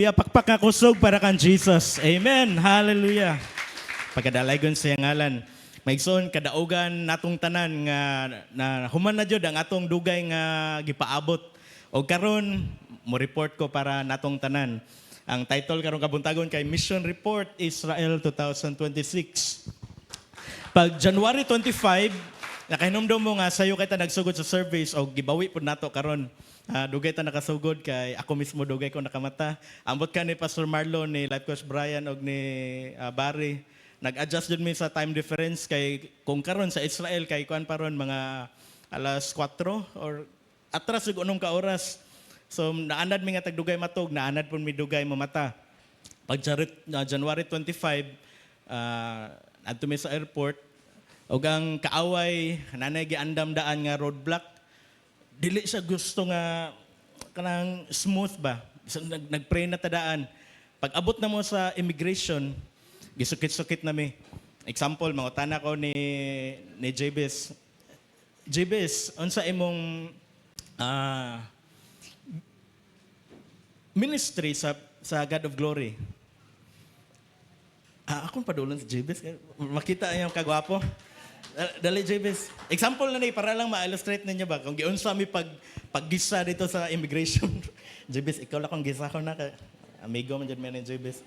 Pakpak nga kusog para kan Jesus. Amen. Hallelujah. Pagkadalaygon sa ngalan. Maigsoon kadaugan natong tanan nga na human na jud ang atong dugay nga gipaabot. O karon mo report ko para natong tanan. Ang title karong kabuntagon kay Mission Report Israel 2026. Pag January 25, nakahinomdom mo nga sayo kay ta nagsugod sa service o gibawi pud nato karon. Dugay ta nakasugod kay ako mismo dugay ko nakamata. Ambot ka ni Pastor Marlon, ni Life Coach Brian og ni Barry. Nag-adjust jud mi sa time difference kay kung karon sa Israel kay kuan paron mga alas 4 or atras ug unong ka oras. So naanad mi nga tagdugay matog, naanad pun mi dugay mamata. Pag January 25, adto mi sa airport og ang kaaway nanay giandam daan nga roadblock. Dili siya gusto nga kanang smooth ba. Nagpray na tadaan. Pag abot na mo sa immigration, gisukit-sukit na mi. Example, mangutana ko ni Jabez. Jabez, unsa imong ministry sa God of Glory? Akong padulong sa Jabez. Makita yung kagwapo. Dali, Jabez. Example na ni para lang ma-illustrate ninyo ba kung giunsa mi paggisa dito sa immigration. Jabez, ikaw lang kung gisa ko na ka. Amigo man dyan meron Jabez.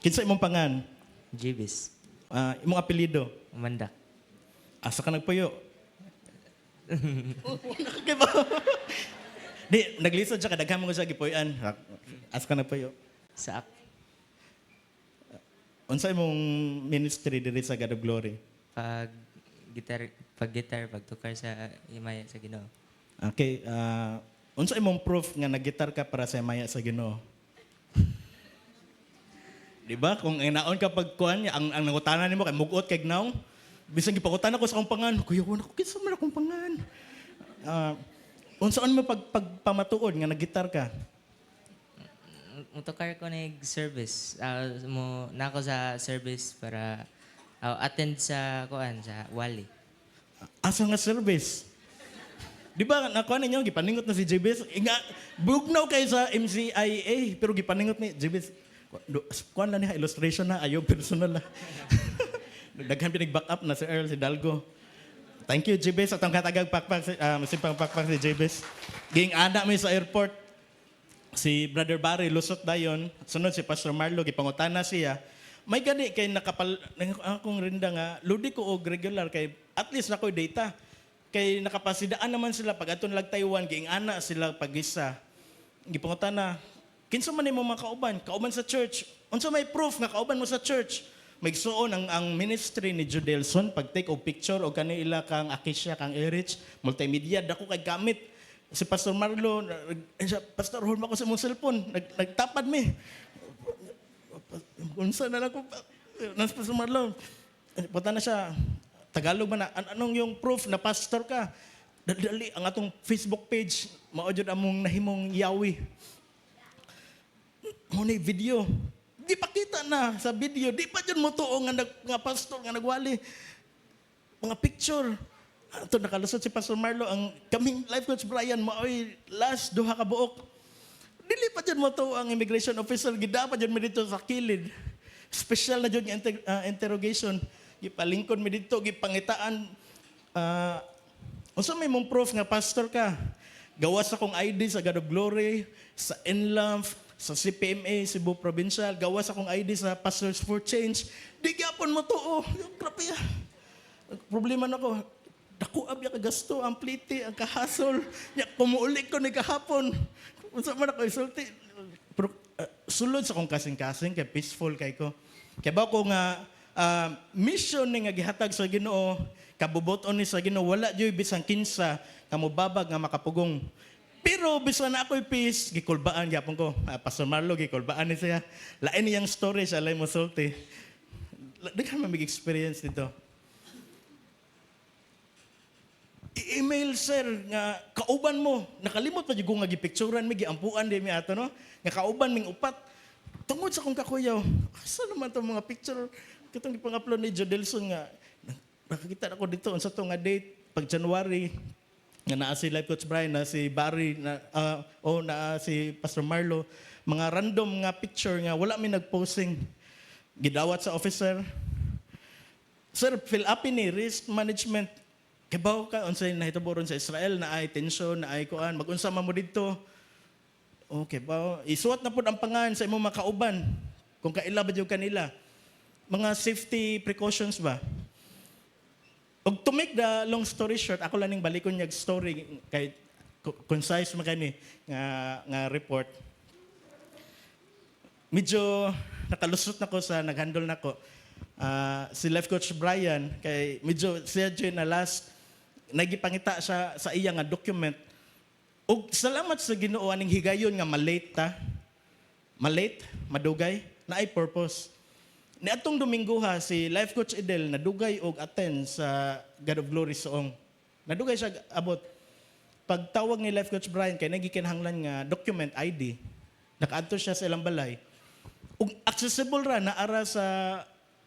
Kinsa imong pangan? Jibis. Imong apelyido? Mandak. Asa ka nagpuyo? Okay ba? Di, naglisod siya, kadaghan mo ko siya gipuyan. Asa ka nagpuyo? Saak. Unsa imong ministry diri sa God of Glory? Pag gitar, pagtukar sa imaya sa Ginoo. Okay, unsa imong proof nga naggitar ka para sa maya sa Ginoo? Di ba? Kung inaon ka pagkuan, ang nangutanan nimo kay mugot kay gnaw, bisan gipakutan ako sa akong pangan, kuya wala ko kinsa man akong pangan. Unsaon mo pagpamatuod nga naggitar ka? Mutukar ko nag-service. Nako sa service para attend sa sa Wali. Asa nga service? Di ba nakuha ninyo, gipaningot na si JBS. Bugnaw kayo sa MCIA, pero gipaningot ni JBS. Kuhan lang niya, illustration na, ayaw personal na. Daghan pinag-back up na si Earl, si Dalgo. Thank you, JBS. At ang katagag pakpak, masipang pakpak si JBS. Ging ana mi sa airport. Si Brother Barry, lusot dayon. Sunod si Pastor Marlo, gipangutana siya. May gani kay akong rinda nga, ludi ko og regular kay at least nakoy data. Kay nakapasidaan naman sila pag aton lag Taiwan, giingana sila pag-isa. Gipangutana, kinsa man nimo mga kauban? Kauban sa church. Unsa may proof nga kauban mo sa church? Magsuon ang ministry ni Judelson pag take og picture og kanila kang Akisha kang Erich, multimedia dako kay gamit. Si Pastor Marlo, Pastor, hold mo ko sa mong cellphone. Nagtapad mi. Unsa na lang ko. Pastor Marlo, punta na siya. Tagalog man na. Anong yung proof na pastor ka? Dali ang atong Facebook page. Maudyon among nahimong yawi. Muna video. Di pa kita na sa video. Di pa dyan mo tuo nga pastor nga nagwali. Mga picture. Ito nakalusot si Pastor Marlo, ang kaming Life Coach Brian, maoy last duha ka buok. Dili pa dyan mo to ang immigration officer, gida pa dyan mo dito sa kilid. Special na dyan yung interrogation. Gipalingkod mo dito, gipangitaan. Unsa may mong proof nga pastor ka? Gawas akong ID sa God of Glory, sa Enlamp, sa CPMA, Cebu Provincial. Gawas akong ID sa Pastors for Change. Di gyapon mo to, grabe ya. Problema na ko. Dako abya ka gasto, ang plite, ang kahasol. Kumuuli ko ni kahapon. Unsa man ako isulti. Pero sulod sa kong kasing-kasing, kay peaceful kay ko. Kaya ba ko nga, mission ni nga gihatag sa Ginoo, kabuboton ni sa Ginoo, wala diyo bisang kinsa, kamubabag nga makapugong. Pero bisan na ako'y peace, gikulbaan gyapon ko. Pastor Marlo, gikulbaan ni siya. Lain niyang story, siya lang mo sulti. Daghan man mag-experience dito. I-email sir nga kauban mo nakalimot pa jud nga gipicturean mi giampuan di mi ato no nga kauban ming upat tungod sa kong kakuyaw asa naman to mga picture kitong gipang-upload ni Jodelson nga nakakita ako dito unsa to nga date pag January nga naa si Life Coach Brian, na si Barry, na si Pastor Marlo, mga random nga picture nga wala mi nagposting. Gidawat sa officer. Sir, fill up ni risk management. Kibaw ka, unsay nahitaboron sa Israel, na ay tension, na ay kuan, mag-unsa man mo dito. Okay, ba? Isuot na po ang pangan sa imong makauban. Kung kaila ba yung kanila. Mga safety precautions ba? Og to make the long story short, ako lang ning balikon yung story kay concise man kani nga report. Medyo nakalusot na ko sa naghandle nako. Si Life Coach Brian kay medyo siya dyan na last nagipangita siya sa iya nga document. Og salamat sa Ginoo aning higayon nga malate ta. Malate, madugay na ay purpose. Ni atong Domingo ha, si Life Coach Edel nadugay og attend sa God of Glory soong. Nadugay siya abot. Pagtawag ni Life Coach Brian kay nagikinahanglan nga document ID. Nakaadto siya sa ilang balay. Ug accessible ra na ara sa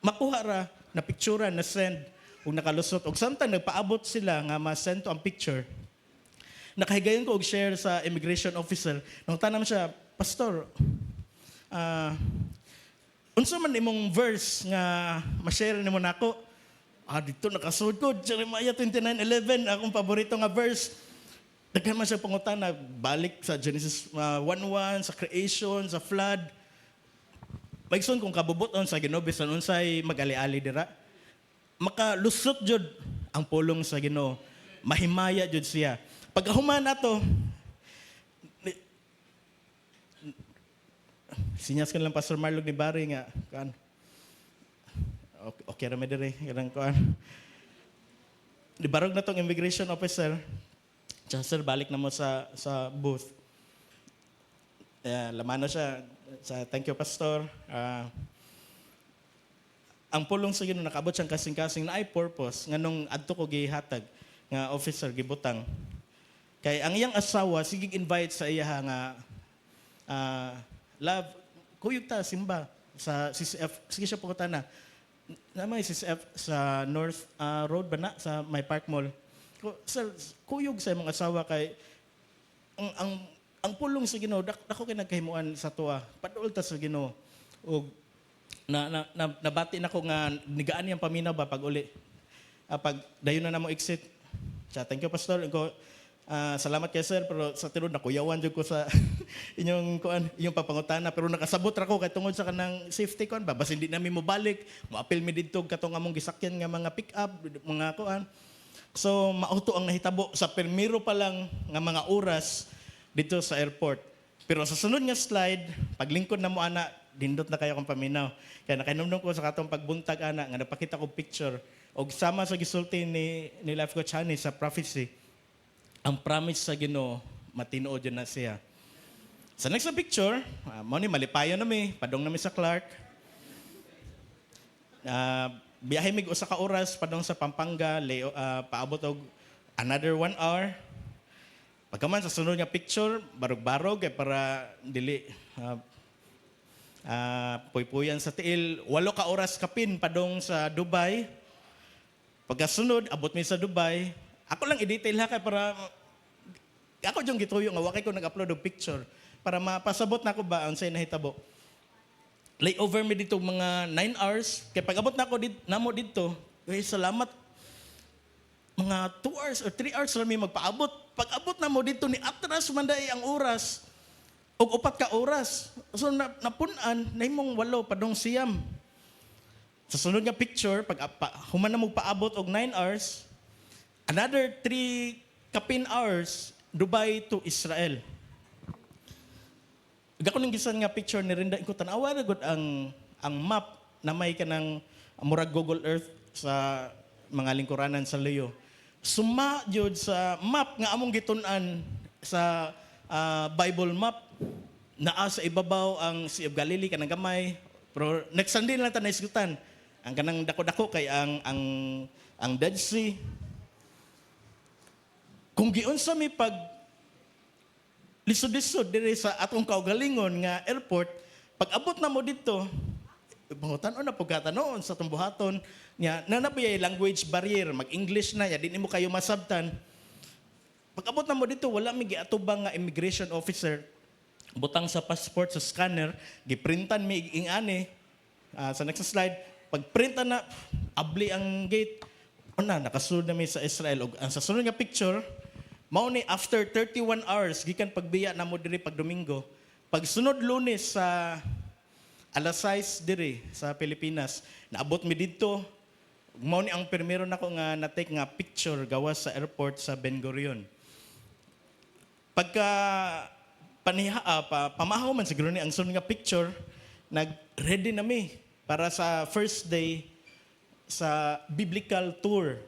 makuha ra na picture na send ug nakalusot. Ug samtang nagpaabot sila nga ma-send to ang picture. Nakahigayon ko og share sa immigration officer. Nung tanam siya, Pastor, unsa man imong verse nga ma-share nimo nako? Dito nakasud ko Jeremiah 29:11 akong paborito nga verse. Daghan man siya pangutana balik sa Genesis 1:1 sa creation, sa flood. Maigsoon kung kabubuton sa Ginoo bisan unsay mag-ali-ali dira. Makalusot jud ang pulong sa Ginoo. Mahimaya jud siya. Pagkahuman nato, sinyas ka lang Pastor Marlog ni Barry nga kan. Okay ra medere kanang kuan. Di barog na tong immigration officer. Sir, balik na mo sa booth. Laman na siya sa thank you Pastor. Ang pulong sa Ginoo nakabot siyang kasing-kasing na ay purpose nganong adto ko gihatag nga officer gibutang. Kay ang iyang asawa sige invite sa iya nga love kuyog ta simba sa CCF sige siya pukutan na may CCF sa North Road ba na sa may Park Mall. Sir, kuyog sa mga asawa kay ang pulong sa Ginoo dako kay nagkahimuan sa tuwa. Padul ta sa Ginoo. Og nabati nako nga nigaan yang paminaw ba pag uli. Pag dayon na namo exit. Thank you Pastor. Salamat kay sir pero sa tinud nakuyawan jud ko sa inyong papangutana pero nakasabot ra ko kay tungod sa kanang safety kon ba bas hindi nami mo balik mo apil mi didto katong among gisakyan nga mga pick up mga kuan. So mauto ang nahitabo sa permiro pa lang nga mga oras dito sa airport. Pero sa sunod nga slide paglingkod na mo ana dindot na kayo kong paminaw. Kaya nakainomdom ko sa katong pagbuntag ana nga napakita ko picture og sama sa gisulti ni Life Coach Hani sa prophecy. Ang promise sa Ginoo matinuod yun na siya. Sa next na picture, mo ni malipayon nami, padong nami sa Clark. Biyahe mig usa ka oras padong sa Pampanga, paabot og another 1 hour. Pagkaman sa sunod nga picture, barog-barog para dili puy-puyan sa tiil. 8 ka oras kapin padong sa Dubai. Pagkasunod, abot mi sa Dubai. Ako lang i-detail ha kay para ako yung gituyo nga wakay ko nag-upload og picture para mapasabot na ko ba ang say nahitabo. Layover mi dito mga 9 hours kay pag-abot na ako namo dito, salamat mga 2 hours or 3 hours lang mi magpaabot. Pag-abot na mo dito ni atras man day ang oras og 4 ka oras. So napunan nahimong 8 padong siyam. Sa sunod nga picture pag human na mo paabot og 9 hours, another 3 kapin hours, Dubai to Israel. Gako ning gisan nga picture ni Rinda ko tanawa na gud ang map na may kanang murag Google Earth sa mga lingkuranan sa Leo. Suma jud sa map nga among gitun-an sa Bible map naa sa ibabaw ang Sea of Galilee kanang gamay. Pero next Sunday lang ta naisgutan. Ang kanang dako-dako kay ang Dead Sea. Kung giunsa mi pag lisod-lisod diri sa atong kaugalingon nga airport, pag abot na mo dito, pangutan-on na pagkatanoon sa Pag-abot na mo dito, wala may giatubang nga immigration officer. Butang sa passport sa scanner, giprintan mi ingani. Sa next slide, pag-printan na, abli ang gate. Una, nakasunod na mi sa Israel. Og ang sa sunod nga picture, mao ni after 31 hours, gikan pagbiya na mo diri pag Domingo. Pag sunod Lunes sa alas 6 diri sa Pilipinas, naabot mi dito. Mao ni ang primero nako nga na-take nga picture gawas sa airport sa Ben Gurion. Pagka pamahaw man siguro ni ang sunod nga picture, nag-ready na mi para sa first day sa biblical tour.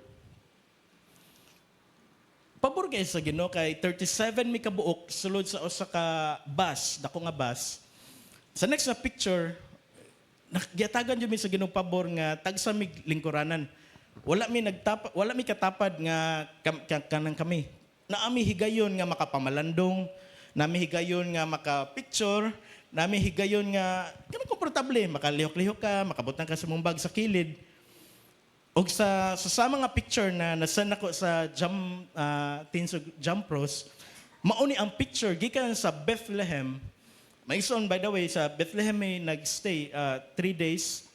Pabor kay sa Ginoo kay 37 mi ka buok sulod sa usa ka bus, dako nga bus. Sa next na picture, nagyatagan jud mi sa Ginoo pabor nga tagsa mi lingkuranan. Wala mi katapad nga kanang kami. Naami higayon nga makapamalandong, nami higayon nga maka-picture, nami higayon nga kanang komportable, makalihok-lihok ka, makabutang ka sa mong bag sa kilid. Og sa mga picture na nasan ako sa Tinsog Jampros, mauni ang picture gikan sa Bethlehem. Maison, by the way, sa Bethlehem may nagstay 3 days,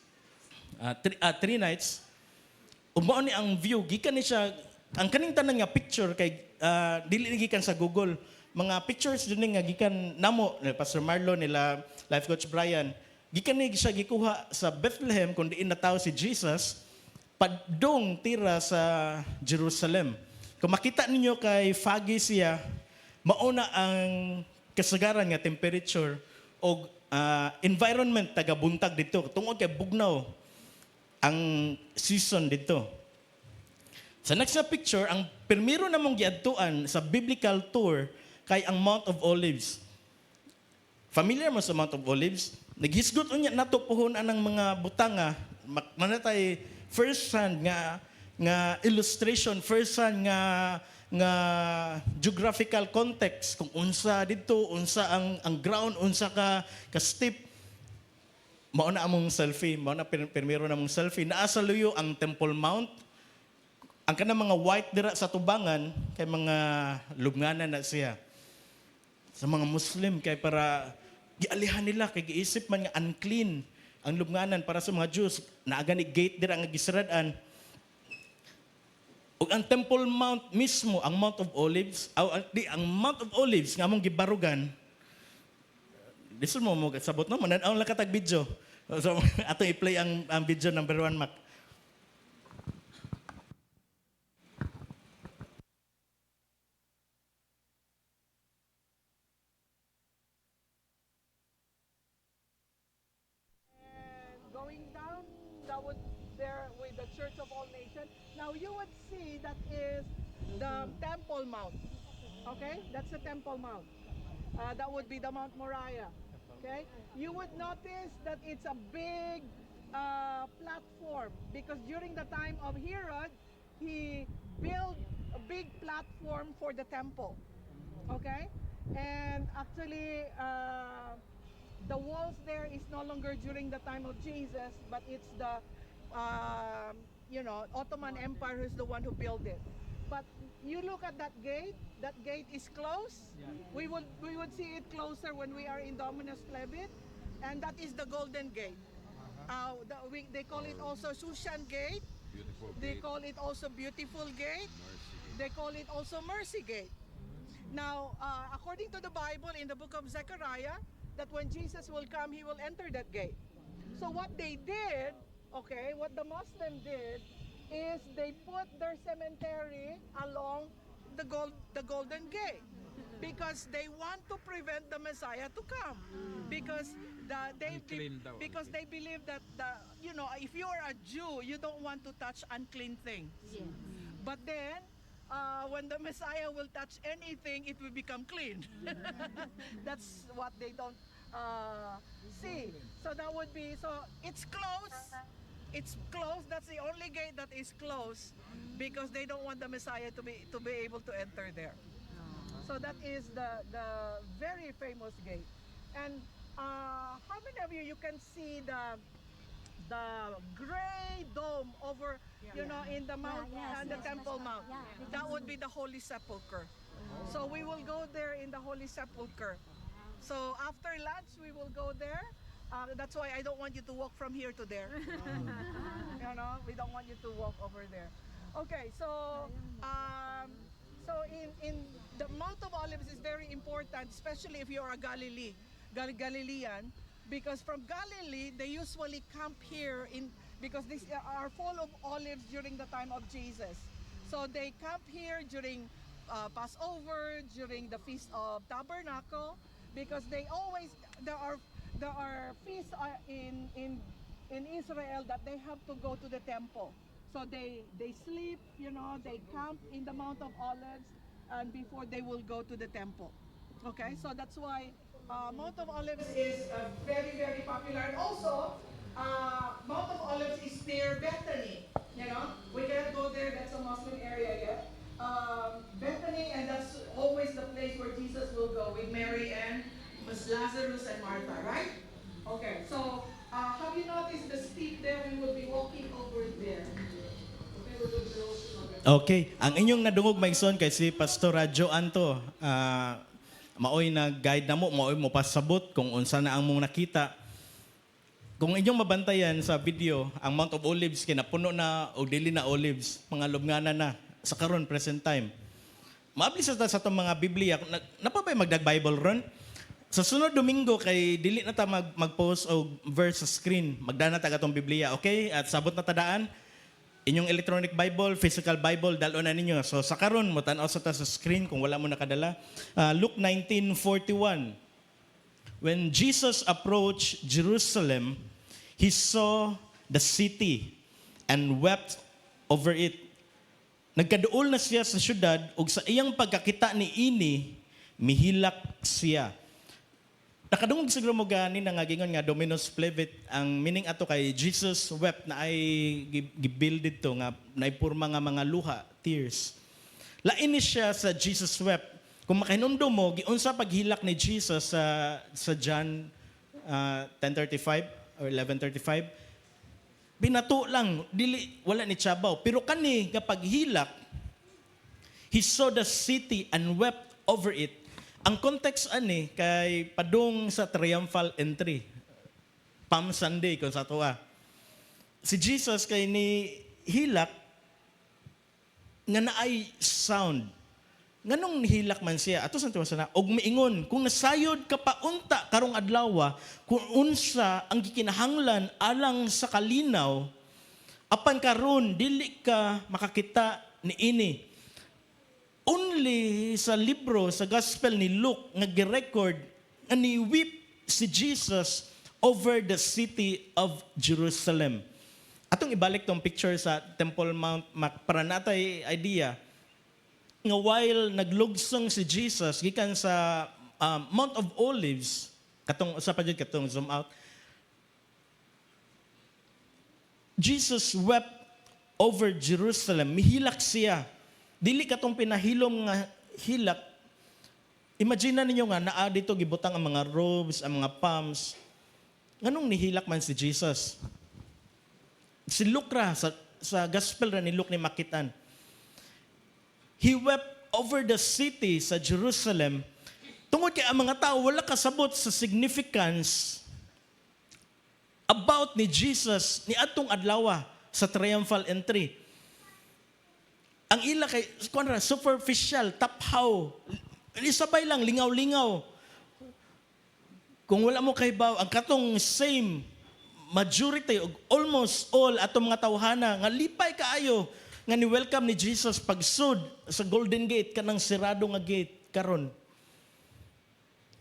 3 nights. Ug mauni ang view gikan ni siya ang kaning tanan nga picture kay dili ni gikan sa Google. Mga pictures din nga gikan namo ni Pastor Marlon nila Life Coach Brian. Gikan ni siya gikuha sa Bethlehem kun diin natawo si Jesus padung tira sa Jerusalem. Kung makita ninyo kay foggy siya, mauna ang kasagaran nga temperature o environment taga-buntag dito. Tungod kay bugnaw ang season dito. Sa next na picture, ang primero namong giadtuan sa biblical tour kay ang Mount of Olives. Familiar mo sa Mount of Olives? Naghisgot unya nato puhon anang mga butanga, manatay first hand nga illustration, first hand nga geographical context kung unsa dito, unsa ang ground, unsa ka steep. Mao na among selfie, mao na primero namong selfie. Naa sa luyo ang Temple Mount. Ang kanang mga white dira sa tubangan kay mga lubnganan na siya. Sa mga Muslim kay para gialihan nila kay giisip man nga unclean ang lubnganan para sa mga Jews. Naaga ni gate dira nga gisaradan. Ug ang Temple Mount mismo, ang Mount of Olives, ang Mount of Olives nga among gibarugan. Disun mo sabot no, mananaw lang katag video. So ato i-play ang video number 1, Mac. Going down, that would there with the Church of All Nations. Now you would see that is the Temple Mount. Okay, that's the Temple Mount. That would be the Mount Moriah. Okay, you would notice that it's a big platform because during the time of Herod, he built a big platform for the temple. Okay, and actually. The walls there is no longer during the time of Jesus, but it's the Ottoman Empire who's the one who built it. But you look at that gate is closed. Yeah. We would see it closer when we are in Dominus Plebit, and that is the Golden Gate. They call it also Shushan Gate. They call it also Beautiful Gate. They call it also Mercy Gate. Now, according to the Bible in the book of Zechariah, that when Jesus will come, he will enter that gate. So what they did, what the Muslim did, is they put their cemetery along the Golden Gate because they want to prevent the Messiah to come. Because they believe that if you are a Jew, you don't want to touch unclean things. Yes. But then when the Messiah will touch anything, it will become clean. That's what they don't see. So that would be, so it's closed. It's closed. That's the only gate that is closed because they don't want the Messiah to be able to enter there. So that is the very famous gate. And how many of you can see the gray dome over, in the Mount and the Temple Mount? That would be the Holy Sepulchre. So we will go there in the Holy Sepulchre. So after lunch, we will go there. That's why I don't want you to walk from here to there. We don't want you to walk over there. Okay, so in the Mount of Olives is very important, especially if you're a Galilean, because from Galilee they usually camp here because these are full of olives during the time of Jesus. So they camp here during Passover, during the Feast of Tabernacle, because there are feasts in Israel that they have to go to the temple. So they sleep, they camp in the Mount of Olives, and before they will go to the temple. Okay, so that's why Mount of Olives is very, very popular. And also, Mount of Olives is near Bethany. We cannot go there, that's a Muslim area yet. Bethany, and that's always the place where Jesus will go with Mary and Lazarus and Martha, right? Okay, so have you noticed the steep there? We will be walking over there. Okay, we will go over. Okay, ang inyong nadungog maigsoon kay si Pastor Radyo Anto, maoy na guide na mo, maoy mo pasabot kung unsa na ang mong nakita. Kung inyong mabantayan sa video, ang Mount of Olives kinapuno na o dili na olives, mga lubnganan na sa karon present time. Maabli sa itong mga Biblia, napabay magdag-Bible ron? Sa sunod Domingo kay dili na ta mag-post o verse sa screen, magdana ta katong Biblia, okay? At sabot na tadaan, inyong electronic Bible, physical Bible, dalo na ninyo. So sa karon mo tan-aw sa ta sa screen kung wala mo nakadala. Luke 19:41. When Jesus approached Jerusalem, he saw the city and wept over it. Nagkaduol na siya sa syudad ug sa iyang pagkakita ni ini mihilak siya. Nakadungog siguro mo gani na nga gingon nga Dominus Flevit, ang meaning ato kay Jesus wept na ay gibuilded to nga naipurma nga mga luha, tears. Lain ni siya sa Jesus wept. Kung makinundo mo, giunsa paghilak ni Jesus sa John 10:35 or 11:35, binato lang, dili wala ni Chabaw. Pero kani nga paghilak, he saw the city and wept over it. Ang context ani kay padung sa triumphal entry. Palm Sunday kung sa tuwa. Si Jesus kay ni hilak nga naay sound. Nganong nihilak man siya? Ato sa tuwa sana, og miingon, kung nasayod ka pa unta karong adlaw, kung unsa ang gikinahanglan alang sa kalinaw, apan karon dili ka makakita ni ini. Only sa libro, sa gospel ni Luke, nga girecord, nga ni-weep si Jesus over the city of Jerusalem. Atong ibalik tong picture sa Temple Mount para natay idea, nga while naglugsong si Jesus, gikan sa Mount of Olives, katong usa pa jud katong zoom out, Jesus wept over Jerusalem, mihilak siya. Dili katong pinahilom nga hilak. Imagine ninyo nga naa dito gibutang ang mga robes, ang mga palms. Nganong nihilak man si Jesus? Si Luke sa gospel ra ni Luke ni makitan. He wept over the city sa Jerusalem. Tungod kay ang mga tao wala kasabot sa significance about ni Jesus ni atong adlaw sa triumphal entry. Ang ila kay superficial, taphaw. Isabay lang, lingaw-lingaw. Kung wala mo kay baw, ang katong same majority, almost all atong mga tawhana, nga lipay kaayo, nga ni-welcome ni Jesus pagsud sa Golden Gate, kanang sirado nga gate, karon.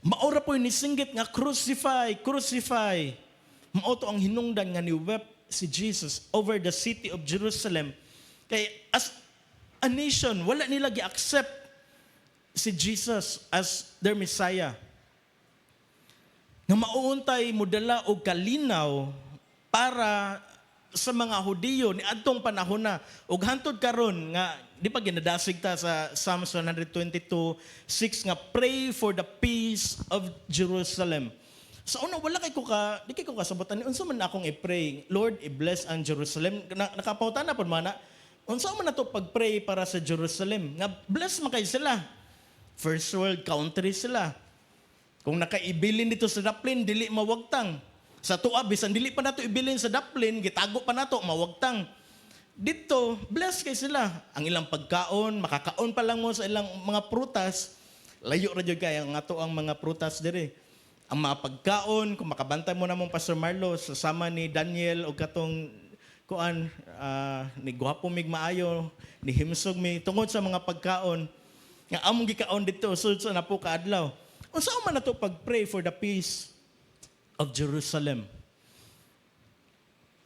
Maura po ni singgit nga crucify, crucify. Mauto ang hinungdan nga ni-wept si Jesus over the city of Jerusalem. Kay as a nation, wala nila gi-accept si Jesus as their Messiah. Nga mauuntay modala og kalinaw para sa mga Hudiyo ni adtong panahon na ug hantud karon nga di pa ginadasig ta sa Psalms 122:6 nga pray for the peace of Jerusalem. Sa una wala kay ko di kay ko kasabutan unsa man akong i-pray, Lord i-bless ang Jerusalem. Nakapautan na pud mana. Unsa man nato pag-pray para sa Jerusalem? Nga bless man kay sila. First world country sila. Kung nakaibilin dito sa Daplin, dili mawagtang. Sa tuwa, bisan dili pa nato ibilin sa Daplin, gitago pa nato, mawagtang. Dito, blessed kay sila. Ang ilang pagkaon, makakaon pa lang mo sa ilang mga prutas, layo ra jud kay ang ato ang mga prutas dire. Ang mga pagkaon, kung makabantay mo na mong Pastor Marlo, sasama ni Daniel o katong kuan, ni Gwapo mig maayo, ni Himsog mi, tungod sa mga pagkaon, nga among gikaon dito, sulod sa napo kaadlaw. Unsa man nato pag-pray for the peace of Jerusalem?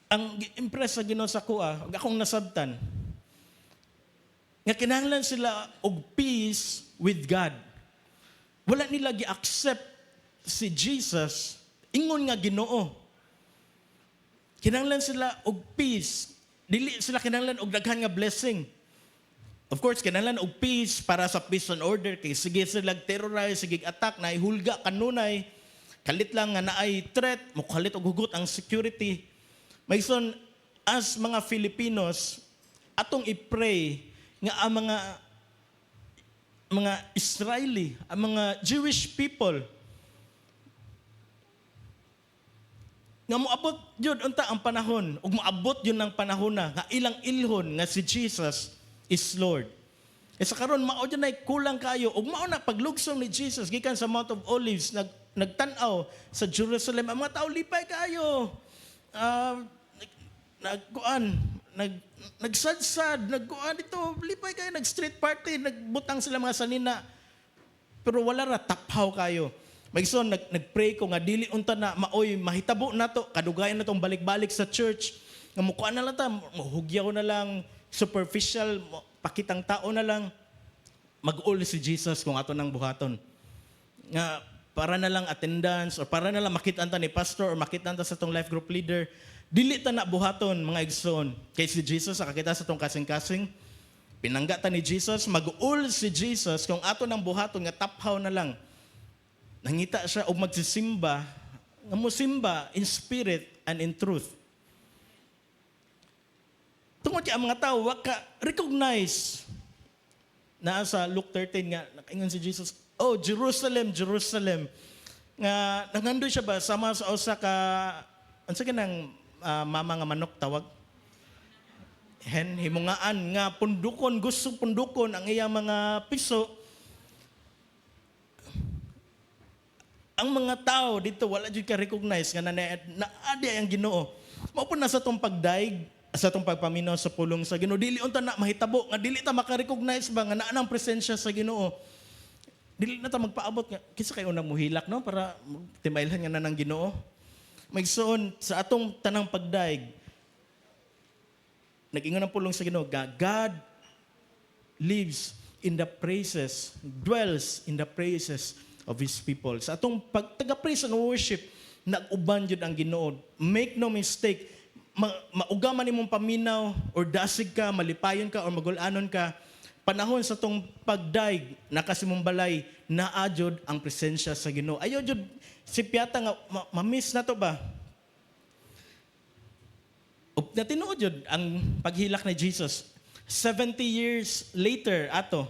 Ang impress sa Ginoo sa kuha, akong nasabtan, nga kinahanglan sila og peace with God. Wala nila gi-accept si Jesus, ingon nga Ginoo. Kinahanglan sila og peace. Dili sila kinahanglan og daghan nga blessing. Of course, kinahanglan og peace para sa peace and order. Kay sige sila terrorize, sige attack, naihulga kanunay. Kalit lang nga naay threat, mukalit og hugot ang security. Mayson, as mga Filipinos, atong i-pray nga ang mga Israeli, ang mga Jewish people, nga moabot yun unta ang panahon, ug moabot yun ng panahon na nga ilang ilhon nga si Jesus is Lord. E sa karon mao dyan ay kulang kayo, ug mao na paglugsong ni Jesus gikan sa Mount of Olives, nagtan-aw sa Jerusalem, ang mga tao lipay kayo. Nagsadsad, nagkuan dito, lipay kayo, nag-street party, nagbutang sila mga sanina. Pero wala ra, taphaw kayo. Magson, nagpray ko nga, dili unta na, maoy, mahitabo na to, kadugayan na tong balik-balik sa church. Nga mukuan na lang ta, mahugyaw na lang, superficial, pakitang tao na lang. Mag-ul si Jesus kung ato nang buhaton. Nga, para na lang attendance, or para na lang makita ta ni pastor, or makita ta sa tong life group leader, dili ta na buhaton, mga igsoon. Kay si Jesus, nakakita sa tong kasing-kasing, pinanggata ni Jesus, mag-ul si Jesus kung ato nang buhaton, nga taphaw na lang. Nangita siya o magsisimba, nga musimba in spirit and in truth. Tungod kay ang mga tao, waka recognize na sa Luke 13 nga, nakaingon si Jesus, oh, Jerusalem, Jerusalem. Nga, nangandoy siya ba, sama sa usa ka, ano sa ganang mama nga manok tawag? Hen, himungaan nga pundukon, gusto pundukon ang iyang mga piso. Ang mga tao dito, wala dyan ka-recognize nga naadi ang Ginoo. Mao po na sa itong pagdaig, sa itong pagpaminaw sa pulong sa Ginoo. Dili unta na mahitabo, nga dili ta maka-recognize ba, nga naan ang presensya sa Ginoo. Dili na ta magpaabot nga, kisa kayo unang muhilak, no? Para timailhan nga na ng Ginoo. Magsuon, sa atong tanang pagdaig, nag-ingon ang pulong sa Ginoo, God lives in the praises, dwells in the praises of His people. Sa atong taga-praise and worship, nag-uban yun ang Ginoo. Make no mistake, maugaman nimong paminaw, or dasig ka, malipayon ka, or magulanon ka, panahon sa tong pagdaig, nakasimong balay, naadjod ang presensya sa Ginoo. Ayaw jud si Piata nga, ma-miss na to ba? O natinuod jud ang paghilak ni Jesus. 70 years later, ato,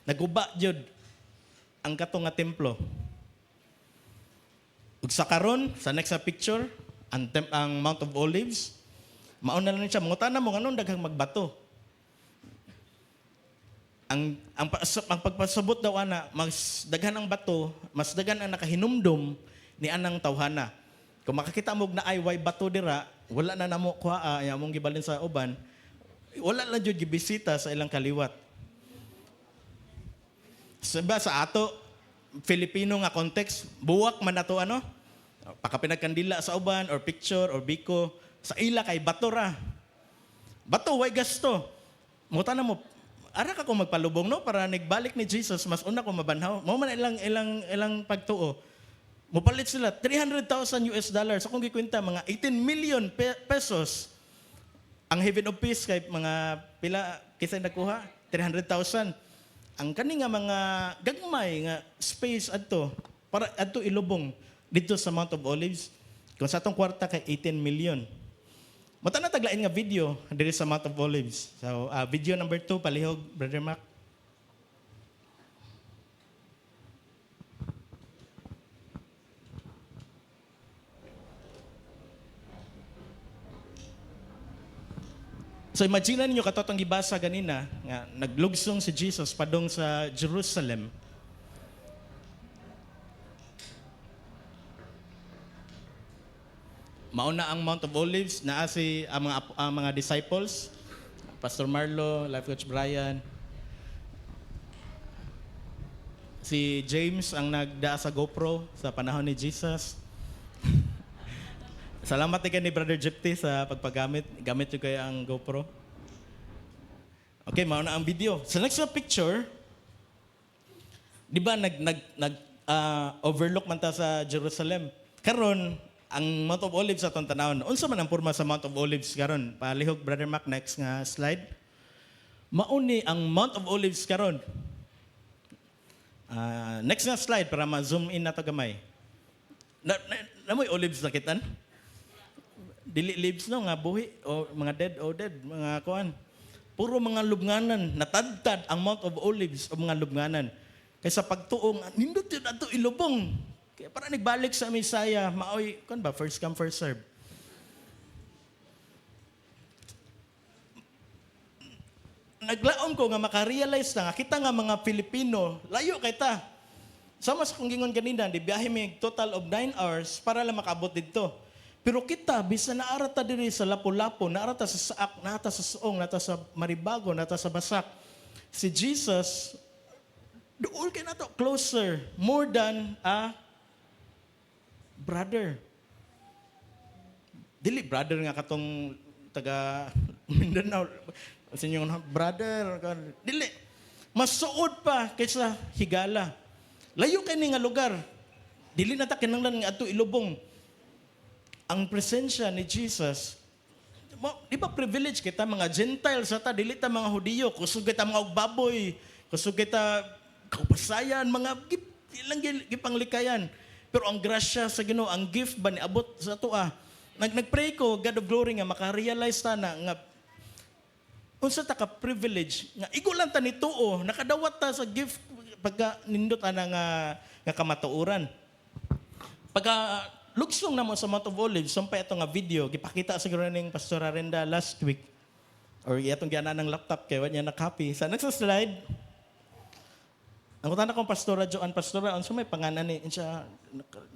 naguba jud ang katong nga templo. Ug sa karon, sa next picture, ang Mount of Olives, mauna lang siya, mangutana mo, anong daghang magbato? Ang pagpasabot daw ana, mas daghan ang bato, mas daghan ang nakahinumdum ni anang tawhana. Kung makakita mo na ay way bato dira, wala na namo kuha, among gibalin sa uban, wala lang jud gibisita sa ilang kaliwat. Sa ato, Filipino nga context, buwak man na to ano, pakapinagkandila sa uban, or picture, or biko, sa ila kay bato ra. Bato, way gasto. Muta na mo, ara ka kung magpalubong, no? Para nagbalik ni Jesus, mas una ko mabanhaw. Mo man ilang pagtuo. Mupalit sila, $300,000 US. Kung gikwenta, mga 18 million pesos. Ang Heaven of Peace, kay mga pila, kisa nagkuha, 300,000. Ang kani nga mga gagmay nga space adto para adto ilubong dito sa Mount of Olives. Kung sa atong kwarta kay 18 million. Mata na taglain nga video diri sa Mount of Olives. So video number 2 palihog, Brother Mac. So imagine niyo katotong gibasa ganina nga naglugsong si Jesus padong sa Jerusalem. Mauna ang Mount of Olives na si ang mga disciples, Pastor Marlo, Life Coach Brian, si James ang nagdaa sa GoPro sa panahon ni Jesus. Salamat din ni Brother Gypty sa pagpagamit. Gamit ko kayo ang GoPro. Okay, mauna ang video. Sa next na picture, di ba overlook man ta sa Jerusalem. Karon ang Mount of Olives sa atong tanawon. Unsa man ang porma sa Mount of Olives karon? Palihog Brother Mac next nga slide. Mauni ang Mount of Olives karon. Next na slide para ma-zoom in na to gamay. Namoy olives nakitan? Dili leaves no nga buhi o mga dead mga kuan. Puro mga lubnganan, natadtad ang Mount of Olives o mga lubnganan. Kaysa pagtuong nindot yun ato ilubong. Kaya para nagbalik sa Misaya, maoy kun ba first come first serve. Naglaom ko nga makarealize na nga kita nga mga Pilipino, layo kay ta. Sama sa kung gingon kanina, di biyahe mi total of 9 hours para lang makaabot dito. Pero kita, bisa naarata diri sa Lapu-Lapu, naarata sa Saak, naarata sa Suong, naarata sa Maribago, naarata sa Basak. Si Jesus, doon kay nato closer, more than a brother. Dili brother nga katong taga Mindanao. Sa inyong brother, dili. Mas suod pa kaysa Higala. Layo kay ni nga lugar. Dili na ta kinahanglan nga ato ilubong. Ang presensya ni Jesus, di ba privilege kita mga Gentiles sa ta, dili ta mga Hudiyo, kusog kita mga baboy, kusog kita kaupasayan, mga ilang gipanglikayan. Pero ang grasya sa Ginoo, ang gift ba ni abot sa tua. Nagpray ko, God of glory nga makarealize ta na nga unsa ta ka privilege nga igo lang ta ni tuo, nakadawat ta sa gift pagka nindot ana nga kamatuoran. Pagka lugsong namo sa Mount of Olives, sumpay ato nga video, gipakita siguro ning Pastor Arenda last week. Or atong giana ng laptop kay wa niya na-copy. Sa next slide. Ang utana kong Pastora Joan Pastora, unsa may pangalan ni siya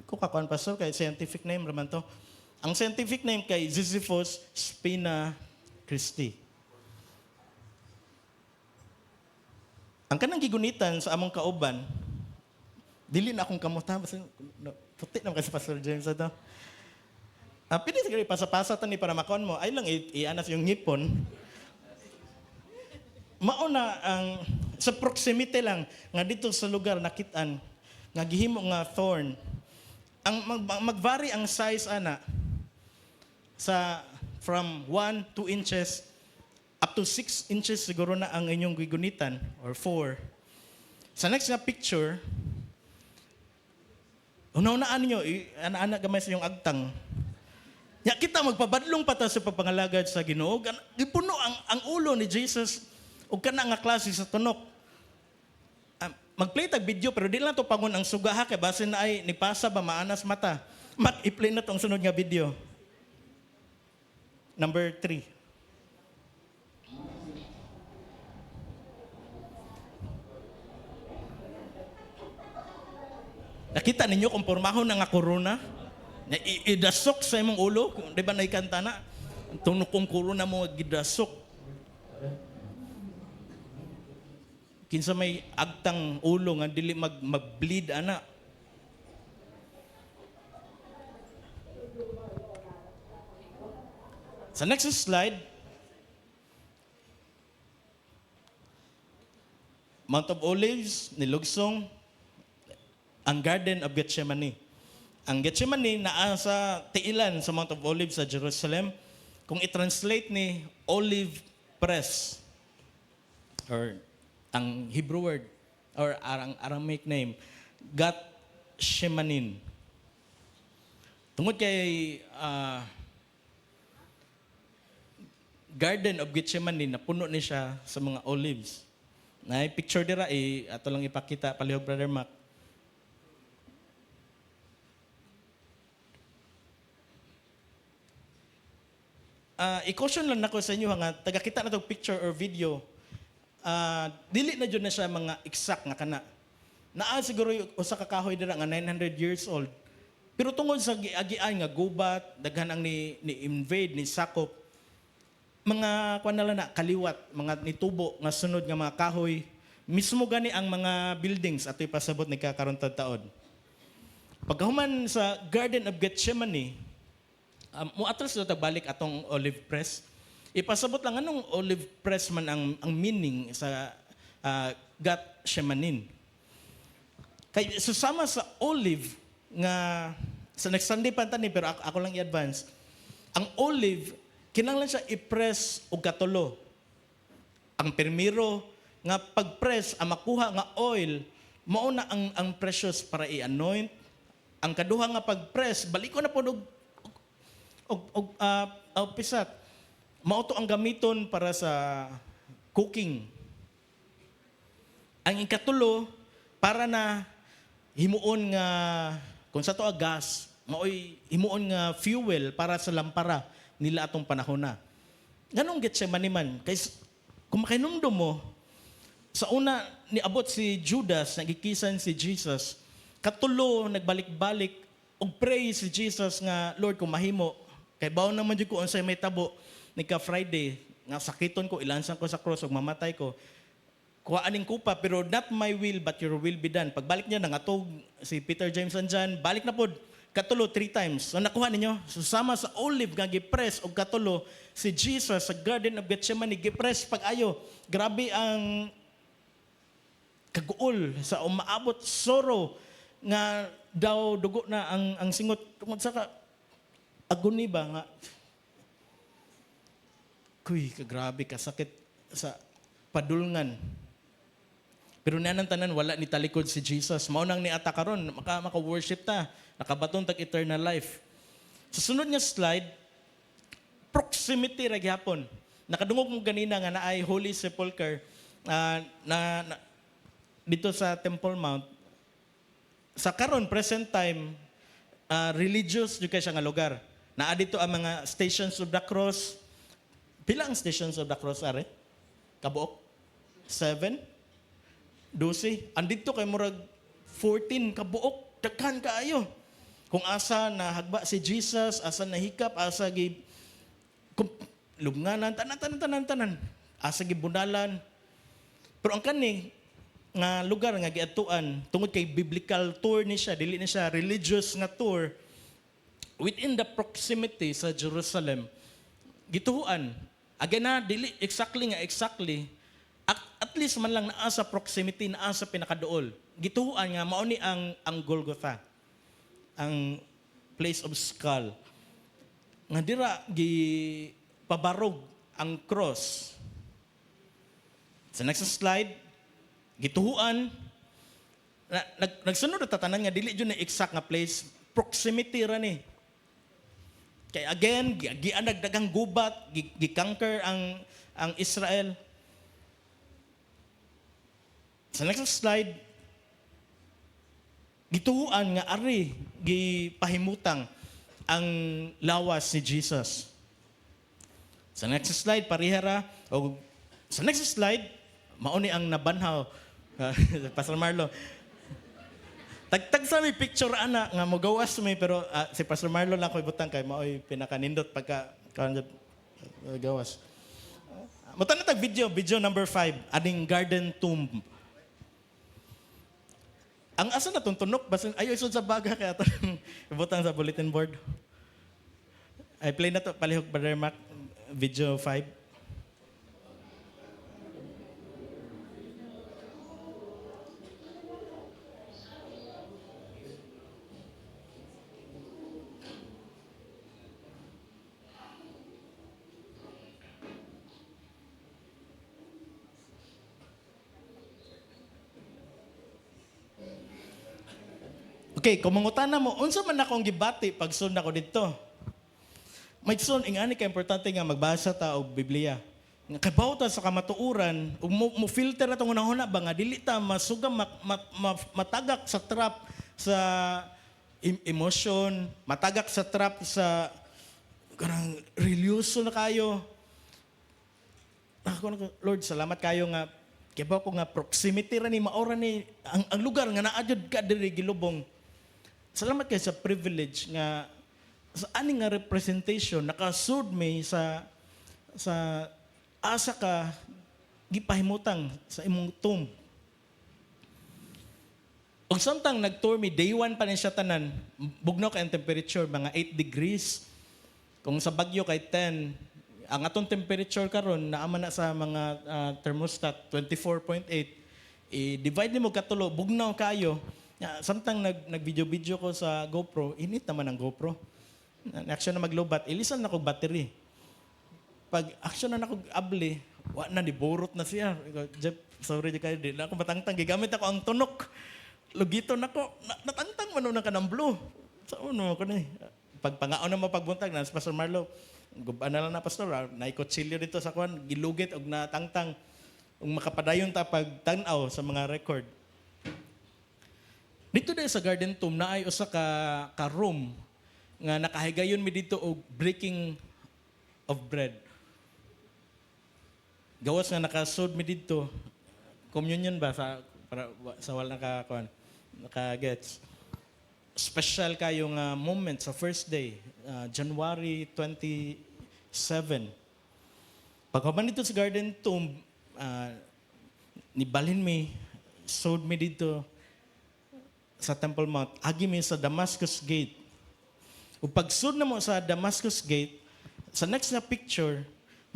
ko kakuan pastor kay scientific name raman to. Ang scientific name kay Ziziphus spina Christi. Ang kanang gigunitan sa among kauban, dili na akong kamuta, puti naman kasi Pastor James ito. Pili siguro ipasa-pasa ni para makon mo, ay lang ianas yung ngipon. Mauna ang, sa proximity lang, nga dito sa lugar nakitaan, nga gihimo nga thorn. Ang magvary ang size ana, sa from 1, 2 inches, up to 6 inches siguro na ang inyong gigunitan, or 4. Sa next na picture, una-unaan nyo, ana-ana gamay sa yung agtang. Ya kita magpabadlong pa ta sa pagpangalagad sa Ginoo. Gipuno ang ulo ni Jesus ug kana nga klase sa tunok. Mag-play tag video pero di lang to pangon ang sugaha kay base na ay nipasa ba maanas mata. I-play na tong sunod nga video. Number 3. Nakita ninyo kung pormahon na nga corona? Idasok sa imong ulo. Di ba naikanta na? Tunok kong corona mo gidasok. Kinsa may agtang ulo nga dili mag-bleed ana. Sa next slide, Mount of Olives, nilugsong, ang Garden of Gethsemane. Ang Gethsemane naa sa tiilan sa Mount of Olives sa Jerusalem. Kung i-translate ni olive press, or ang Hebrew word, or ang Aramaic name, Gethsemane. Tungod kay Garden of Gethsemane, napuno ni siya sa mga olives. Na picture dira, ato lang ipakita, palihog Brother Mac. i-caution lang nako sa inyo nga taga kita na tong picture or video. Dili na jud na siya mga exact nga kana. Naa siguro yung usa ka kahoy dira nga 900 years old. Pero tungod sa giagian nga gubat, daghan ang ni invade ni sakop mga kuan na lang na kaliwat, mga nitubo nga sunod nga mga kahoy. Mismo gani ang mga buildings ato'y pasabot ni kakaron taon. Pagkahuman sa Garden of Gethsemane, muatras na balik atong olive press. Ipasabot lang anong olive press man ang meaning sa Gethsemane. Kay susama sa olive nga sa next Sunday pa tani pero ako lang i-advance. Ang olive kinahanglan siya i-press og katulo. Ang permiro nga pag-press ang makuha nga oil mao na ang precious para i-anoint. Ang kaduha nga pag-press balik ko na pod og pisat. Mao to ang gamiton para sa cooking. Ang ikatulo para na himuon nga kung sa to gas, maoy himuon nga fuel para sa lampara nila atong panahon na. Ganong Gethsemane man kay kung makinumdum mo sa una niabot si Judas nagikisan si Jesus, katulo nagbalik-balik og pray si Jesus nga Lord kung mahimo kay bawo naman jud ko unsay may tabo ni ka Friday nga sakiton ko ilansan ko sa cross ug mamatay ko. Kuhaaning kupa pero not my will but your will be done. Pagbalik niya nangatog si Peter, James and John, balik na pod katulo 3 times. So nakuha ninyo, susama sa olive nga gipress og katulo si Jesus sa Garden of Gethsemane gipress pag-ayo. Grabe ang kaguol sa umaabot sorrow nga daw dugo na ang singot tungod sa aguni ba nga. Kuy, grabe kasakit sa padulngan. Pero nanan tanan wala ni talikod si Jesus. Mao nang niata karon maka-worship ta. Nakabaton tag eternal life. Sa sunod nga slide, proximity ra gyapon. Nakadungog mo ganina nga naay Holy Sepulchre dito sa Temple Mount. Sa karon present time religious jud kay siya nga lugar. Naa dito ang mga Stations of the Cross. Pila ang Stations of the Cross are? Kabuok? 7? 12? Andito kay murag 14 kabuok. Daghan kaayo. Kung asa na hagba si Jesus, asa nahikap, asa gi lubnganan, tanan. Asa gi bunalan. Pero ang kani nga lugar nga giadtuan tungod kay biblical tour ni siya, dili ni siya religious nga tour within the proximity sa Jerusalem. Gituhuan. Again na dili exactly at least man lang naa sa proximity, naa sa pinakaduol. Gituhuan nga mao ni ang Golgotha. Ang place of skull. Nga dira gi pabarog ang cross. Sa next slide, gituhuan nagsunod ta tanan nga dili jud na exact nga place, proximity ra ni. Kay again, gianag dagang gubat, gi-conquer ang Israel. Sa next slide, gituhuan nga ari gipahimutang ang lawas ni Jesus. Sa next slide, parihara. O sa next slide, mauni ang nabanhaw. Pastor Marlo. Tagtag sa may picture ana nga mogawas may pero si Pastor Marlo lang ko ibutang kay maoy pinakanindot pagka gawas. Mutan na tag video number 5, aning garden tomb. Ang asa na tuntunok basin ayo isod sa baga kaya atong ibutang sa bulletin board. I play na to palihog Brother Mac video 5. Okay, kung mangutana mo, unsa man akong gibati pag sun ako dito? May sun, ingani ka importante nga magbasa ta og Biblia. Nga kabawta sa kamatuuran, ug mo filter atong unahuna ba nga dili ta masugam matagak sa trap sa emotion, matagak sa trap sa karang religyoso na kayo. Lord, salamat kayo nga kibaw ko nga proximity ra ni maora ni ang lugar nga naadjud ka diri gilubong. Salamat kayo sa privilege nga sa ani nga representation nakasud mi sa asa ka gipahimutang sa imong tomb. Og samtang nag-tour mi, day 1 pa ni siya tanan, bugnaw kay ang temperature, mga 8 degrees. Kung sa Bagyo kay 10, ang atong temperature karon naama na sa mga thermostat 24.8. I-divide nimo katulo, bugnaw kayo. Samtang nag-video-video ko sa GoPro, init naman ang GoPro. Action na maglobat, ilisan na kog battery. Pag action na nakog abli, wa na diborot na siya. Jeff, sorry di kayo, di na ako matangtang. Gigamit ako ang tunok. Lugito na ko, natangtang man na ka ng blue. Sa uno ko na eh. Pag pangaon na mapagbuntag na, Pastor Marlo, gubaan na lang na Pastor, naikotsilyo dito sa kwan, gilugit og natangtang. Kung makapadayon ta pag tanaw sa mga record. Dito dahil sa Garden Tomb, naay usa ka room nga nakahigayon mi dito og breaking of bread. Gawas nga nakasud mi dito, communion ba sa wala naka-gets. Special kayo nga moment sa first day, January 27. Pagkaman dito sa Garden Tomb, nibalhin mi, sewed mi dito sa Temple Mount, agi mi sa Damascus Gate. O pagsud na mo sa Damascus Gate, sa next na picture,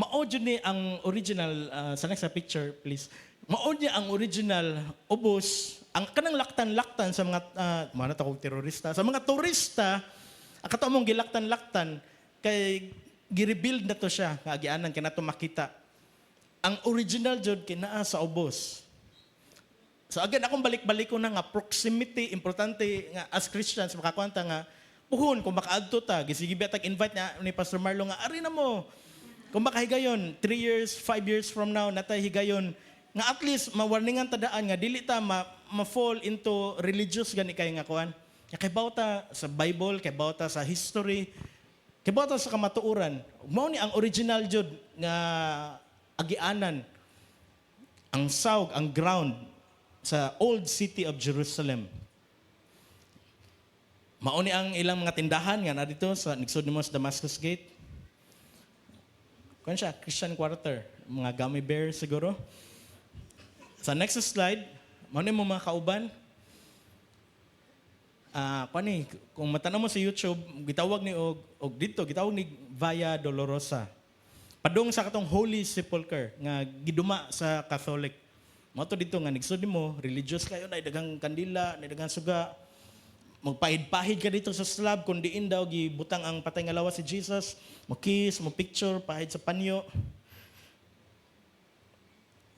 maudyo ni ang original, sa next na picture, please, maudyo ang original ubos, ang kanang laktan-laktan sa mga, mga natawag terorista, sa mga turista, ang kato mong gilaktan-laktan, kay girebuild na to siya, kaagianan, kaya na to makita. Ang original jud kinaa sa ubos. So again, akong balik-balik ko na nga, proximity, importante nga, as Christians, makakwanta nga, puhon, kung makaadto ta, gisige tag invite na ni Pastor Marlo nga, ari na mo, kung makahigayon, 3 years, 5 years from now, natay higayon, nga at least, mawarningan tadaan nga, dili ta ma-fall into religious gani kay nga kuan. Kay bawta sa Bible, kay bawta sa history, kay bawta sa kamatuoran. Mao ni ang original jud nga agianan, ang sawg, ang ground sa old city of Jerusalem. Mao ni ang ilang mga tindahan nga na dito sa nigsud nimo sa Damascus Gate. Kuan siya, Christian Quarter, mga gummy bear siguro. Sa next slide, mao ni mo mga kauban. Kung matanaw mo sa YouTube, gitawag ni og dito, gitawag ni Via Dolorosa. Padung sa katong Holy Sepulchre nga giduma sa Catholic. Mao to dito nga nigsud nimo, religious kayo, na daghang kandila, na daghang suga. Magpahid-pahid ka dito sa slab, kung diin daw, gibutang ang patay nga lawas si Jesus, mo-kiss, mo-picture, pahid sa panyo.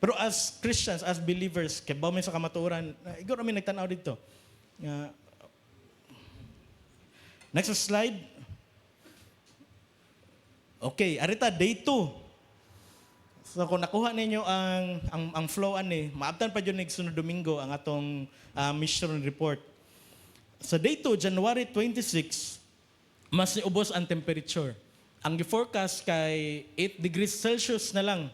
Pero as Christians, as believers, kaya ba may sa kamatuoran, igor kami nagtanaw dito. Next slide. Okay, arita, day 2. So kung nakuha ninyo ang flow ani, maabtan pa yun sunod Domingo ang atong mission report. Sa day 2, January 26, mas niubos ang temperature. Ang gi-forecast kay 8 degrees Celsius na lang.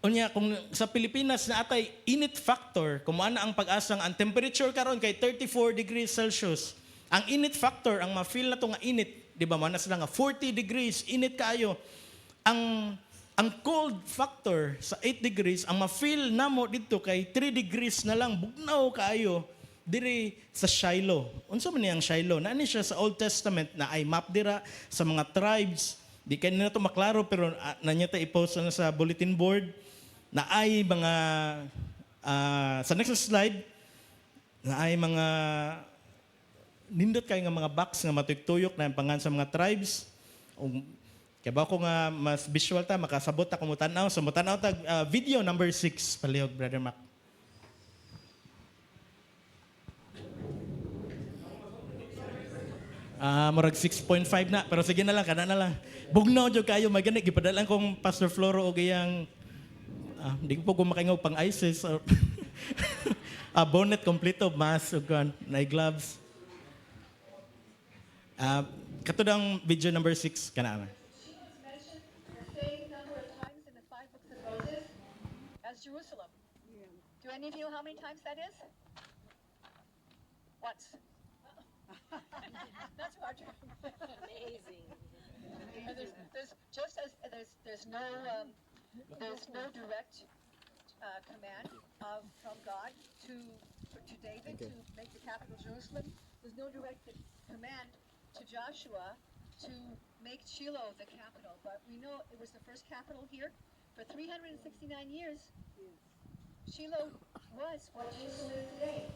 Unya, kung sa Pilipinas na atay init factor, kung ano ang pag-asang ang temperature karon kay 34 degrees Celsius. Ang init factor, ang ma-feel na to nga init, di ba, manas lang nga 40 degrees, init kayo. Ang cold factor sa 8 degrees, ang ma-feel namo dito kay 3 degrees na lang, bugnaw kayo diri sa Shiloh. Unsa man niyang Shiloh? Naani siya sa Old Testament na ay map dira sa mga tribes. Di kay na to maklaro pero nanya ta i-post na sa bulletin board na ay mga sa next slide na ay mga nindot kay nga mga box nga matuyok-tuyok na pangan sa mga tribes. Kaya ba ko nga mas visual ta makasabot ta kung mutanaw so mutanaw ta video number 6 palihog Brother Mac. Murag 6.5 na, pero sige na lang, kana na lang. Bugnaw dyan kayo, maganik, ipadalan kong Pastor Floro o gayang, hindi ko po kumakaingaw pang ISIS, or bonnet kompleto, mask, o na gloves. Katudang video number 6 kana. Shiloh is mentioned the same number of times in the five books of Moses as Jerusalem. Do any of you know how many times that is? Once. That's hard to amazing. And there's just as there's no direct command from God to David to make the capital Jerusalem. There's no direct command to Joshua to make Shiloh the capital. But we know it was the first capital here for 369 years. Shiloh was what Jerusalem is today.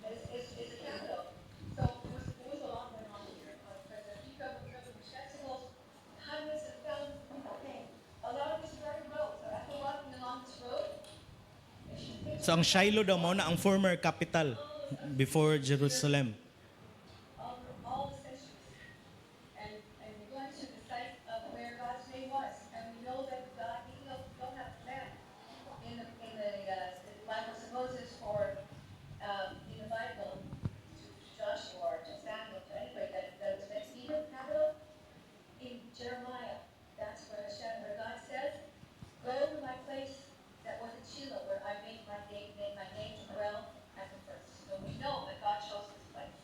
It's the capital. So it was a lot going on here. President Pico, festivals, hundreds of thousands of people came. A lot of us started roads. So after walking along this road, So ang Shiloh daw mao na ang former capital before Jerusalem. all the centuries, and we went to the site of where God's name was, and we know that God, even though we don't have land in the Bible of Moses or in the Bible to Joshua or to Samuel, to anybody that was meant to be the capital, in Jeremiah, that's where Hashem, where God says, "Go to my place that was in Shiloh, where I made my name to dwell at the first." So we know that God chose this place.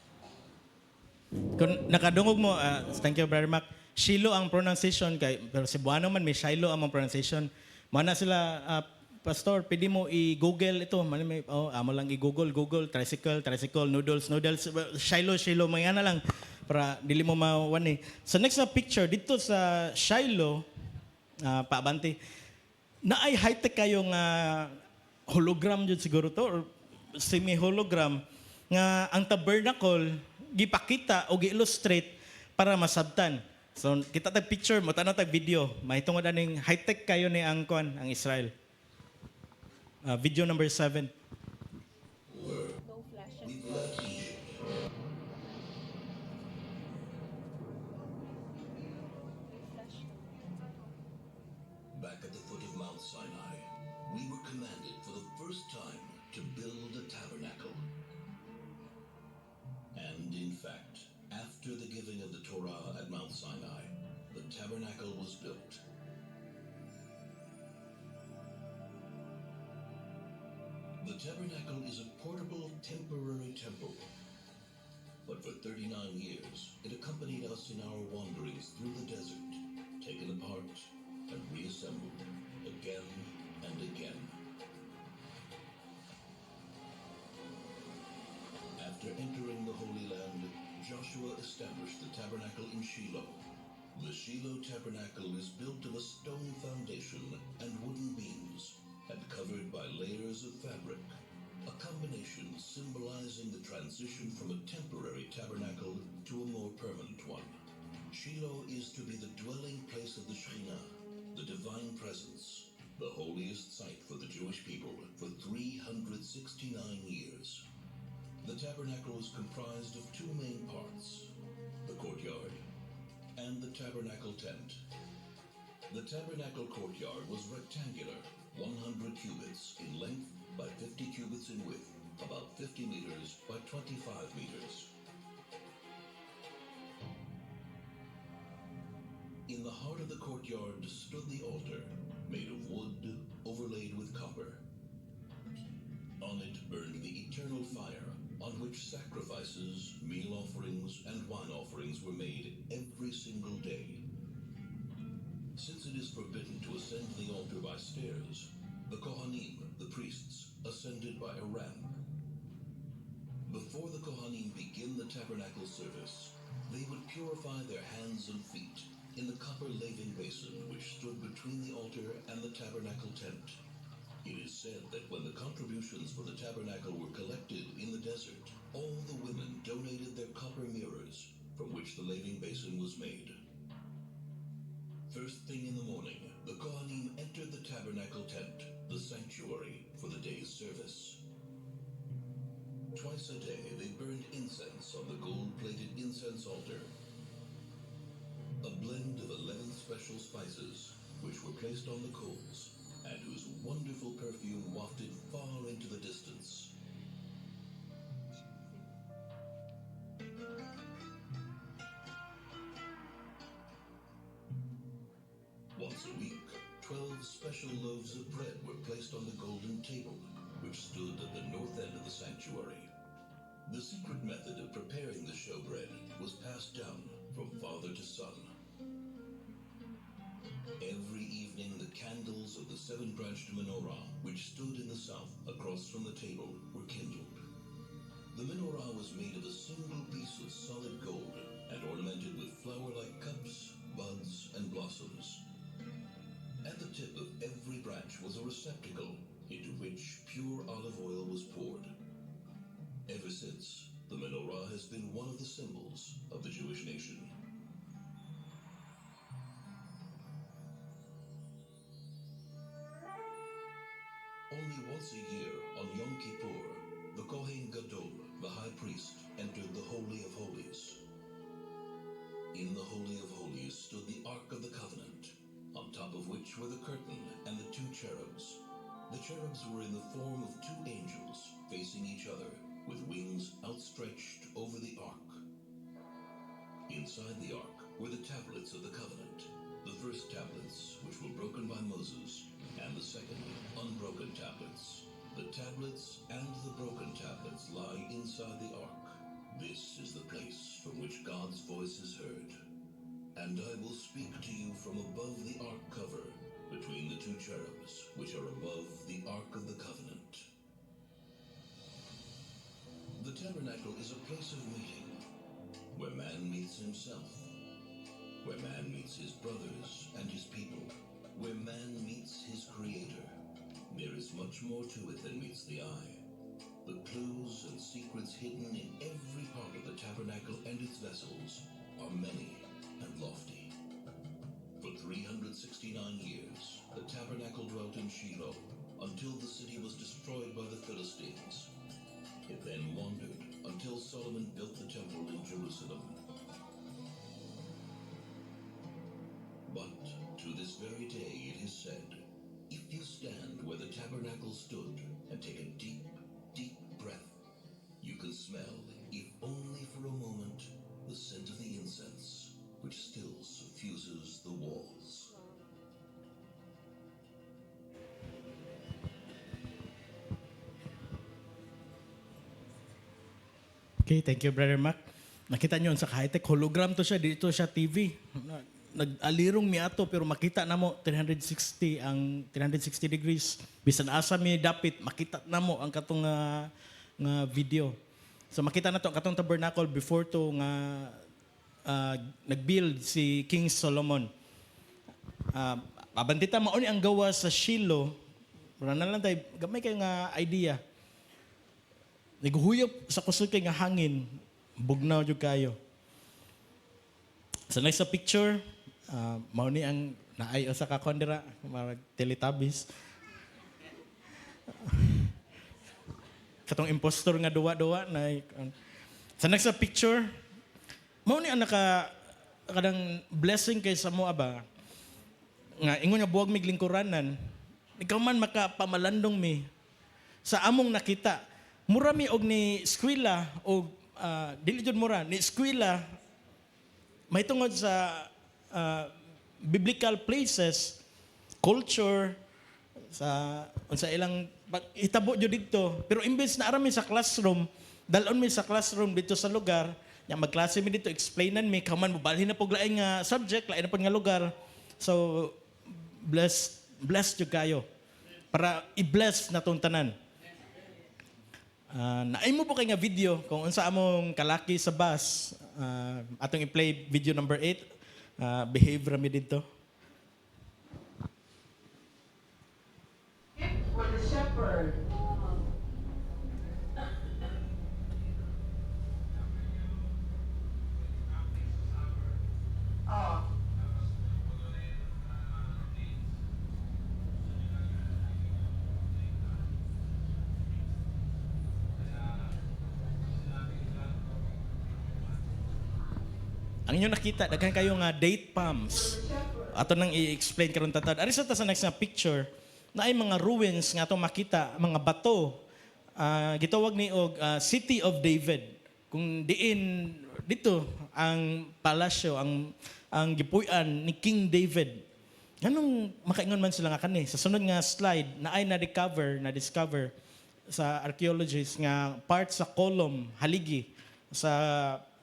Kung nakadungog mo, thank you Brother Mac. Shiloh ang pronunciation kay pero Cebuano man may Shiloh ang pronunciation. Mana sila pastor, pwede mo i-google ito. May amo lang i-google tricycle, noodles. Shiloh mga na lang para dili mo mawan eh. So next na picture dito sa Shiloh, paabante. Naay high-tech kayo nga hologram jud siguro to or semi-hologram nga ang tabernacle gipakita o gi-illustrate para masabtan. So kita tag picture mo tanaw tag video, mahitungod aning high-tech kayo ni ang kuan ang Israel. Video number 7. No flash and Back at the foot of Mount Sinai, we were commanded for the first time to build a tabernacle. And in fact, after the giving of the Torah at Mount Sinai, the tabernacle was built. The tabernacle is a portable, temporary temple. But for 39 years, it accompanied us in our wanderings through the desert, taken apart and reassembled again and again. After entering the Holy Land, Joshua established the tabernacle in Shiloh. The Shiloh tabernacle is built of a stone foundation and wooden beams, and covered by layers of fabric, a combination symbolizing the transition from a temporary tabernacle to a more permanent one. Shiloh is to be the dwelling place of the Shekhinah, the divine presence, the holiest site for the Jewish people for 369 years. The tabernacle is comprised of two main parts, the courtyard and the tabernacle tent. The tabernacle courtyard was rectangular, 100 cubits in length by 50 cubits in width, about 50 meters by 25 meters. In the heart of the courtyard stood the altar, made of wood overlaid with copper. On it burned the eternal fire, on which sacrifices, meal offerings, and wine offerings were made every single day. Since it is forbidden to ascend the altar by stairs, the Kohanim, the priests, ascended by a ramp. Before the Kohanim begin the tabernacle service, they would purify their hands and feet in the copper laving basin which stood between the altar and the tabernacle tent. It is said that when the contributions for the tabernacle were collected in the desert, all the women donated their copper mirrors from which the laving basin was made. First thing in the morning, the Kohanim entered the tabernacle tent, the sanctuary, for the day's service. Twice a day, they burned incense on the gold-plated incense altar. A blend of 11 special spices, which were placed on the coals, and whose wonderful perfume wafted far into the distance. Once a week, 12 special loaves of bread were placed on the golden table, which stood at the north end of the sanctuary. The secret method of preparing the showbread was passed down from father to son. Every evening, the candles of the seven-branched menorah, which stood in the south across from the table, were kindled. The menorah was made of a single piece of solid gold and ornamented with flower-like cups, buds, and blossoms. At the tip of every branch was a receptacle into which pure olive oil was poured. Ever since, the menorah has been one of the symbols of the Jewish nation. Only once a year, on Yom Kippur, the Kohen Gadol, the high priest, entered the Holy of Holies. In the Holy of Holies stood the Ark of the Covenant, on top of which were the curtain and the two cherubs. The cherubs were in the form of two angels facing each other, with wings outstretched over the ark. Inside the ark were the tablets of the covenant, the first tablets which were broken by Moses, and the second, unbroken tablets. The tablets and the broken tablets lie inside the ark. This is the place from which God's voice is heard. And I will speak to you from above the ark cover, between the two cherubs, which are above the ark of the covenant. The tabernacle is a place of meeting, where man meets himself, where man meets his brothers and his people, where man meets his creator. There is much more to it than meets the eye. The clues and secrets hidden in every part of the tabernacle and its vessels are many and lofty. For 369 years, the tabernacle dwelt in Shiloh until the city was destroyed by the Philistines. It then wandered until Solomon built the temple in Jerusalem. But to this very day it is said, if you stand where the tabernacle stood and take a deep, deep breath, you can smell, if only for a moment, the scent of the incense, which still suffuses the walls. Okay, thank you, Brother Mac. Nakita nyo sa high-tech, hologram to siya, dito siya TV. Nag-alirong mi ato, pero makita na mo 360 degrees. Bisan asa mi dapit, makita na mo ang katong nga video. So makita na to ang katong tabernacle before to nga nag-build si King Solomon. Abantita mauni ang gawa sa Shiloh. Wala na lang tayo, gamay kayo nga idea. Niguhuyop sa kusog kay nga hangin, bugnaw jud kayo. Sa next sa picture, mao ni ang naay usa ka kondira, marag Teletubbies. Katong impostor nga duwa-duwa na sa next sa picture, mao ni ang kadang blessing kay sa mo aba nga ingon nga buwag mig lingkuranan, ikaw man makapamalandong mi sa among nakita. Mura mi og ni eskwela og dili jud mura ni eskwela may tungod sa biblical places, culture sa ilang hitabo jud dito. Pero imbes na arami sa classroom, dalon mi sa classroom dito sa lugar, nya magklase mi dito, explainan mi kaman mobalhin na pog laing nga subject, lain na pud nga lugar. So blessed jud kayo para i-bless natong tanan. Naay mo po kay nga video kung unsa among kalaki sa bus. Atong i-play video number 8. Behave rami dito. For the shepherd. Ang inyo nakita, daghan kayo nga date palms. Ato nang i-explain karon tatad. Ari sa next na picture, na ay mga ruins nga atong makita, mga bato. Gitawag ni og City of David. Kung diin dito ang palasyo, ang gipuy-an ni King David. Ganong makaingon man sila nga kani. Sa sunod nga slide, na ay na-discover sa archaeologists nga part sa column, haligi, sa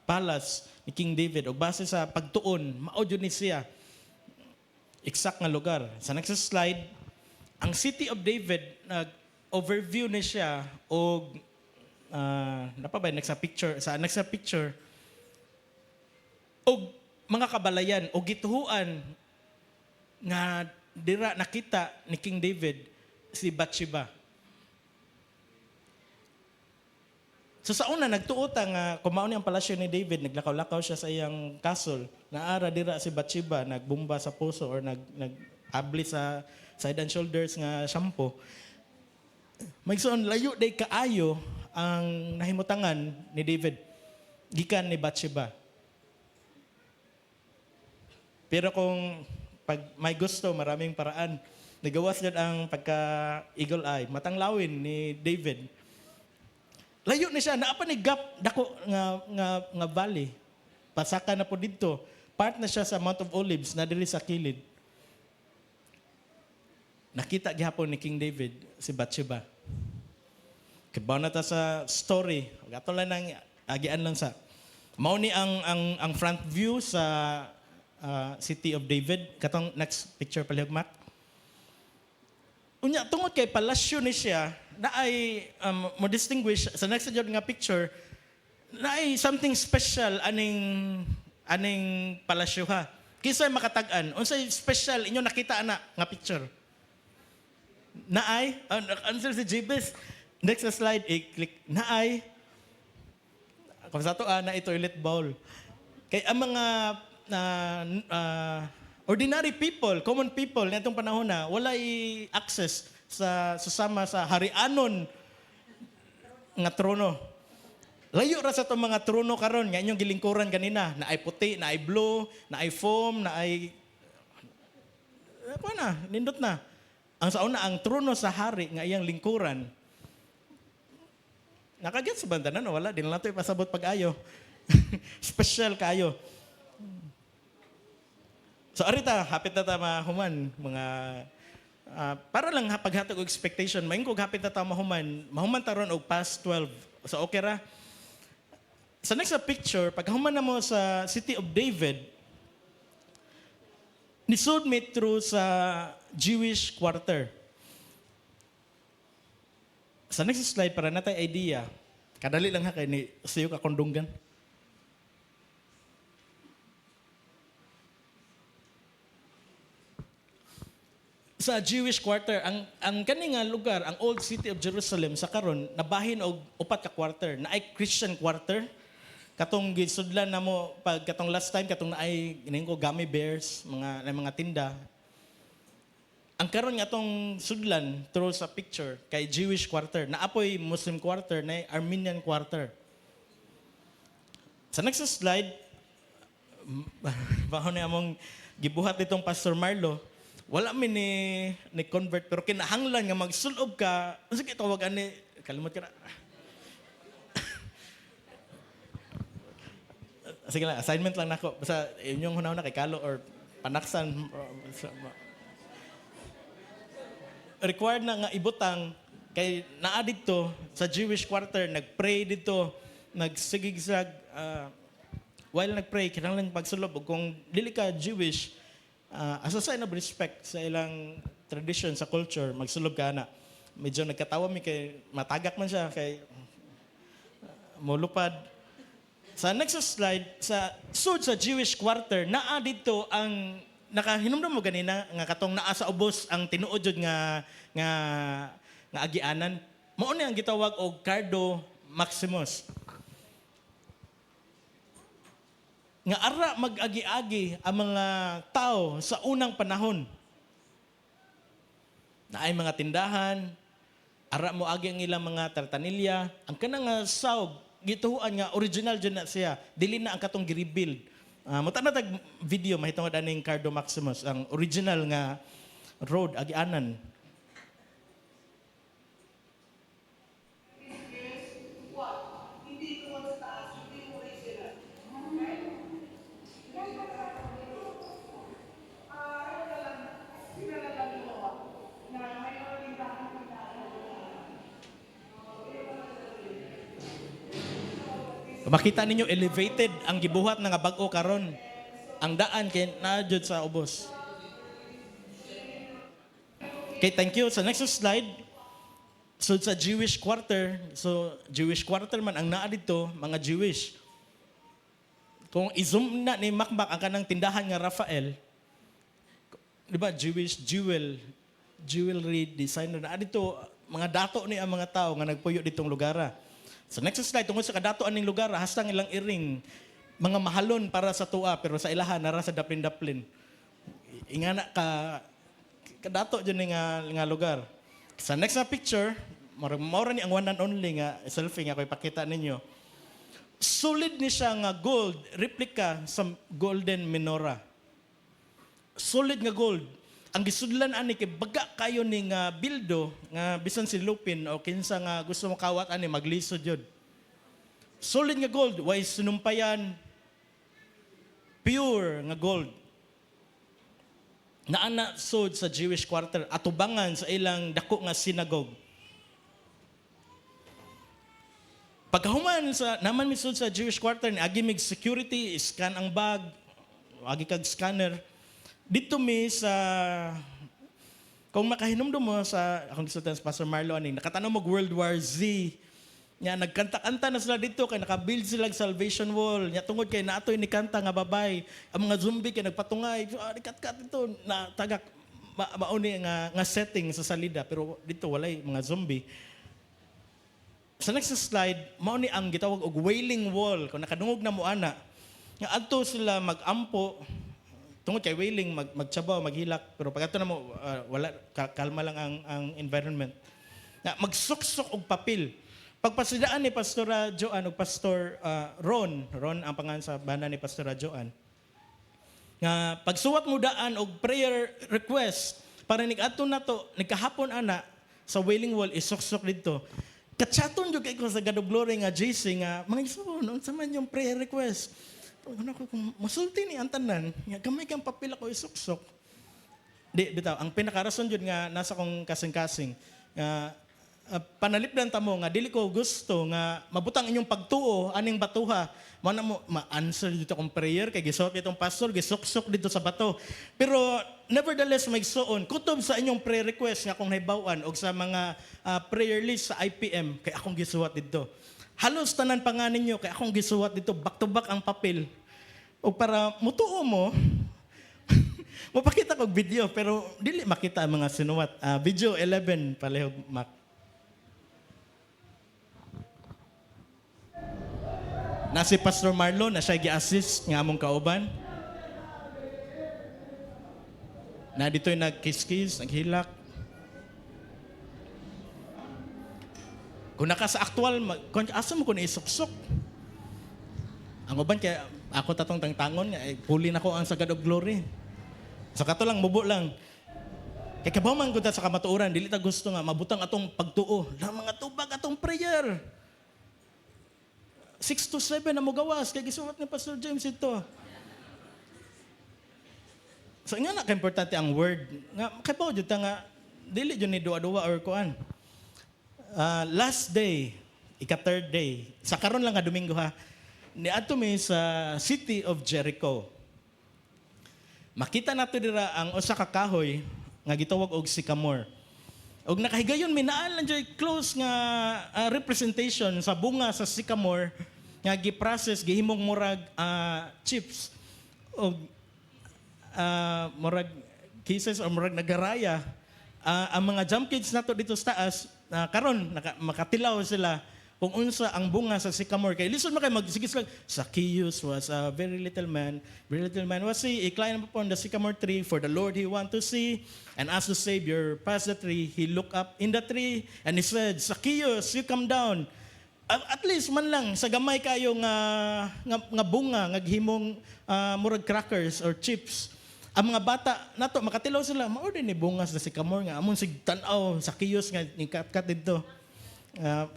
palace ni King David. O base sa pagtuon, maudyo ni siya. Exact nga lugar. Sa next slide, ang City of David, nag-overview ni siya o napabay, next picture, o mga kabalayan o gituhuan nga dira nakita ni King David si Bathsheba. So sa una nagtuota nga kumaon ang palasyo ni David, naglakaw-lakaw siya sa iyang castle. Naara dira si Bathsheba, nagbumba sa puso or nag-abli sa side and shoulders nga shampoo. Magsuon layo day kaayo ang nahimutangan ni David gikan ni Bathsheba. Pero kung pag may gusto, maraming paraan. Nagawas dyan ang pagka-eagle eye. Matanglawin ni David. Layo ni siya. Naapa ni gap dako nga valley. Pasaka na po dito. Part na siya sa Mount of Olives na dili sa kilid. Nakita gihapon ni King David si Bathsheba. Kibaw na ta sa story. Gato lang nang agian lang sa. Mao ni ang front view sa City of David. Katong next picture palihog, Mac. Unya, tungod kay palasyo ni siya, na ay mo distinguish sa next nga picture, na ay something special aning palasyo ha. Kisay makatag-an, unsay special inyo nakita ana nga picture. Na ay, answer si Jebes. Next slide, i-click. Na ay, kung sa to na toilet bowl. Kay ang mga ordinary people, common people nitong panahon na wala access sa susama sa harianon nga trono. Layo ra sa itong mga trono karon nga inyong gilingkuran kanina, na ay puti, na ay blue, na ay foam, na ay nindot na. Ang sauna ang trono sa hari nga iyang lingkuran. Nakagyan sa banda na wala din lang ito ipasabot pag-ayo. Special kayo. So arita, hapit na ta mahuman, mga para lang paghatag og expectation, maing kog hapit na ta mahuman taron og past 12. So okay ra. Sa next picture, pag human na mo sa City of David, nisud me through sa Jewish quarter. Sa next slide para natay idea, kadali lang ha kay ni siyo ka kondunggan. Sa Jewish quarter, ang kani nga lugar, ang old city of Jerusalem sa karon nabahin og upat ka quarter, na ay Christian quarter. Katong gisudlan namo pag katong last time katong naay gining ko gummy bears, mga tinda. Ang karon nga atong sudlan through sa picture kay Jewish quarter, naapoy Muslim quarter, na Armenian quarter. Sa next slide, bahon na among gibuhat nitong Pastor Marlo. Wala mi ni convert pero kinahanglan nga magsulob ka. Unsa kay tawag ani? Kalimot ka na. Sige lang, assignment lang nako. Basta inyong hunaw na kay Kalo or panaksan. Required na nga ibutang kay naa dito sa Jewish quarter, nagpray dito, nagsigigsag while nagpray kinahanglan pagsulob ug kung dili ka Jewish, as a sign of respect sa ilang tradition, sa culture, magsulob ka na. Medyo nagkatawa mi kay matagak man siya kay molupad. Sa next slide, sa Jewish quarter, naa dito ang nakahinumdum mo ganina nga katong naa sa ubos ang tinuod jud nga agianan. Mao ni ang gitawag og Cardo Maximus. Nga ara mag-agi-agi ang mga tao sa unang panahon. Na ay mga tindahan, ara mo agi ang ilang mga tartanilya, ang kanang saog, gituhuan nga original dyan na siya, dili na ang katong gi-rebuild. Mutanatag video, mahitungod aning Cardo Maximus, ang original nga road, agianan. Makita ninyo elevated ang gibuhat nga bag-o karon. Ang daan kay naadjud sa ubos. Okay, thank you. Sa next slide, so sa Jewish quarter, so Jewish quarter man ang naa dito, mga Jewish. Kung i-zoom na ni Macmac ang kanang tindahan nga Rafael, di ba, jewelry designer na dito, mga dato ni ang mga tao nga nagpuyo ditong lugar. So next slide, tungkol sa kadato aning lugar, hastang ilang iring, mga mahalon para sa tuwa, pero sa ilahan, nara sa daplin-daplin. Ingana kadato dyan nga lugar. Sa next na picture, maura ni ang one and only nga selfie nga ko ipakita ninyo. Solid ni siya nga gold, replica sa golden menorah. Solid nga gold. Ang gisudlan ani kay baga kayo ni nga bildo nga bisan si Lupin o kinsa nga gusto mo kawat ani maglisod yun. Solid nga gold, way sinumpayan, pure nga gold. Naana sod sa Jewish quarter, atubangan sa ilang dako nga synagogue. Pagkahuman sa naman misud sa Jewish quarter, ni agi mig security, scan ang bag, agi kag scanner. Dito mi sa kung makahinumdum mo sa akong gisultan sa Pastor Marlo ani, nakatanom mo World War Z. Nya nagkanta-kanta na sila dito kay nakabuild sila og salvation wall. Nya tungod kay naatoy ni kanta nga babay, ang mga zombie kay nagpatungay, kat ito na tagak mauni nga setting sa salida pero dito walay mga zombie. Sa next slide, mao ni ang gitawag og wailing wall kung nakadungog na mo ana. Nga adto sila magampo tungod kay wailing magtsabaw maghilak pero pag ato na mo wala kalma lang ang environment. Nga magsuksok og papel. Pagpasidaan ni Pastora Joan o Pastor Ron ang pangalan sa banda ni Pastora Joan. Nga pagsuwat mo daan og prayer request para nigadto nato nigkahapon ana sa wailing wall isuksok dito. Katsaton jud kay ko sa God of Glory nga JC nga mga igsoon unsa man yung prayer request. Ano ko kung masulti ni ang tanan, nga gamay kang papel ako isuksok. Bitaw, ang pinakarason jud nga nasa kong kasing-kasing nga panalipdan ta mo nga dili ko gusto nga mabutang inyong pagtuo aning batuha mo na mo ma-answer dito kong prayer kay gisuot itong pastor gisuksok dito sa bato pero nevertheless may suon kutob sa inyong prayer request nga kung nahibaw-an og sa mga prayer list sa IPM kay akong gisuot dito halos tanan pa nga ninyo kay akong gisuot dito back to back ang papel o para mutuo mo mapakita ko video pero dili makita ang mga sinuwat video 11 palihog Mac. Na si Pastor Marlon, na siya gi-assist nga among kauban. Na dito'y nagkiskis, naghilak. Kung naka sa actual, asa mo kung isuksok? Ang uban kaya ako tatong tangtangon, puli na ko ang sa God of Glory. So kato lang, mubo lang. Kaya kabaw man ko sa kamatuoran, dili ta gusto nga, mabutang atong pagtuo. Lang mga tubag atong prayer. 6 to 7 na mo gawas. Kaya gisulat ni Pastor James ito. So nga na ka-importante ang word. Nga, kaya po dito nga, dili dyan ni dua-dua or kuan. Last day, ika-third day, sa karon lang nga Domingo ha, niadto mi sa city of Jericho. Makita nato dira ang usa ka kahoy nga gitawag og sycamore. Og nakahigayon minaan lang joy close nga representation sa bunga sa sycamore nga gi-process gihimong murag chips og murag cases o murag nagaraya ang mga jump kids nato dito sa taas karon makatilaw sila kung unsa ang bunga sa sycamore kay lisod man kay magsigis lang Zacchaeus was a very little man was he climbed upon the sycamore tree for the Lord he want to see and as the Savior passed the tree he looked up in the tree and he said Zacchaeus you come down at least man lang sa gamay kayo nga bunga nga gihimong murag crackers or chips ang mga bata nato makatilaw sila mao din ni bunga sa sycamore nga amon sig tan-aw Zacchaeus nga ni kat dito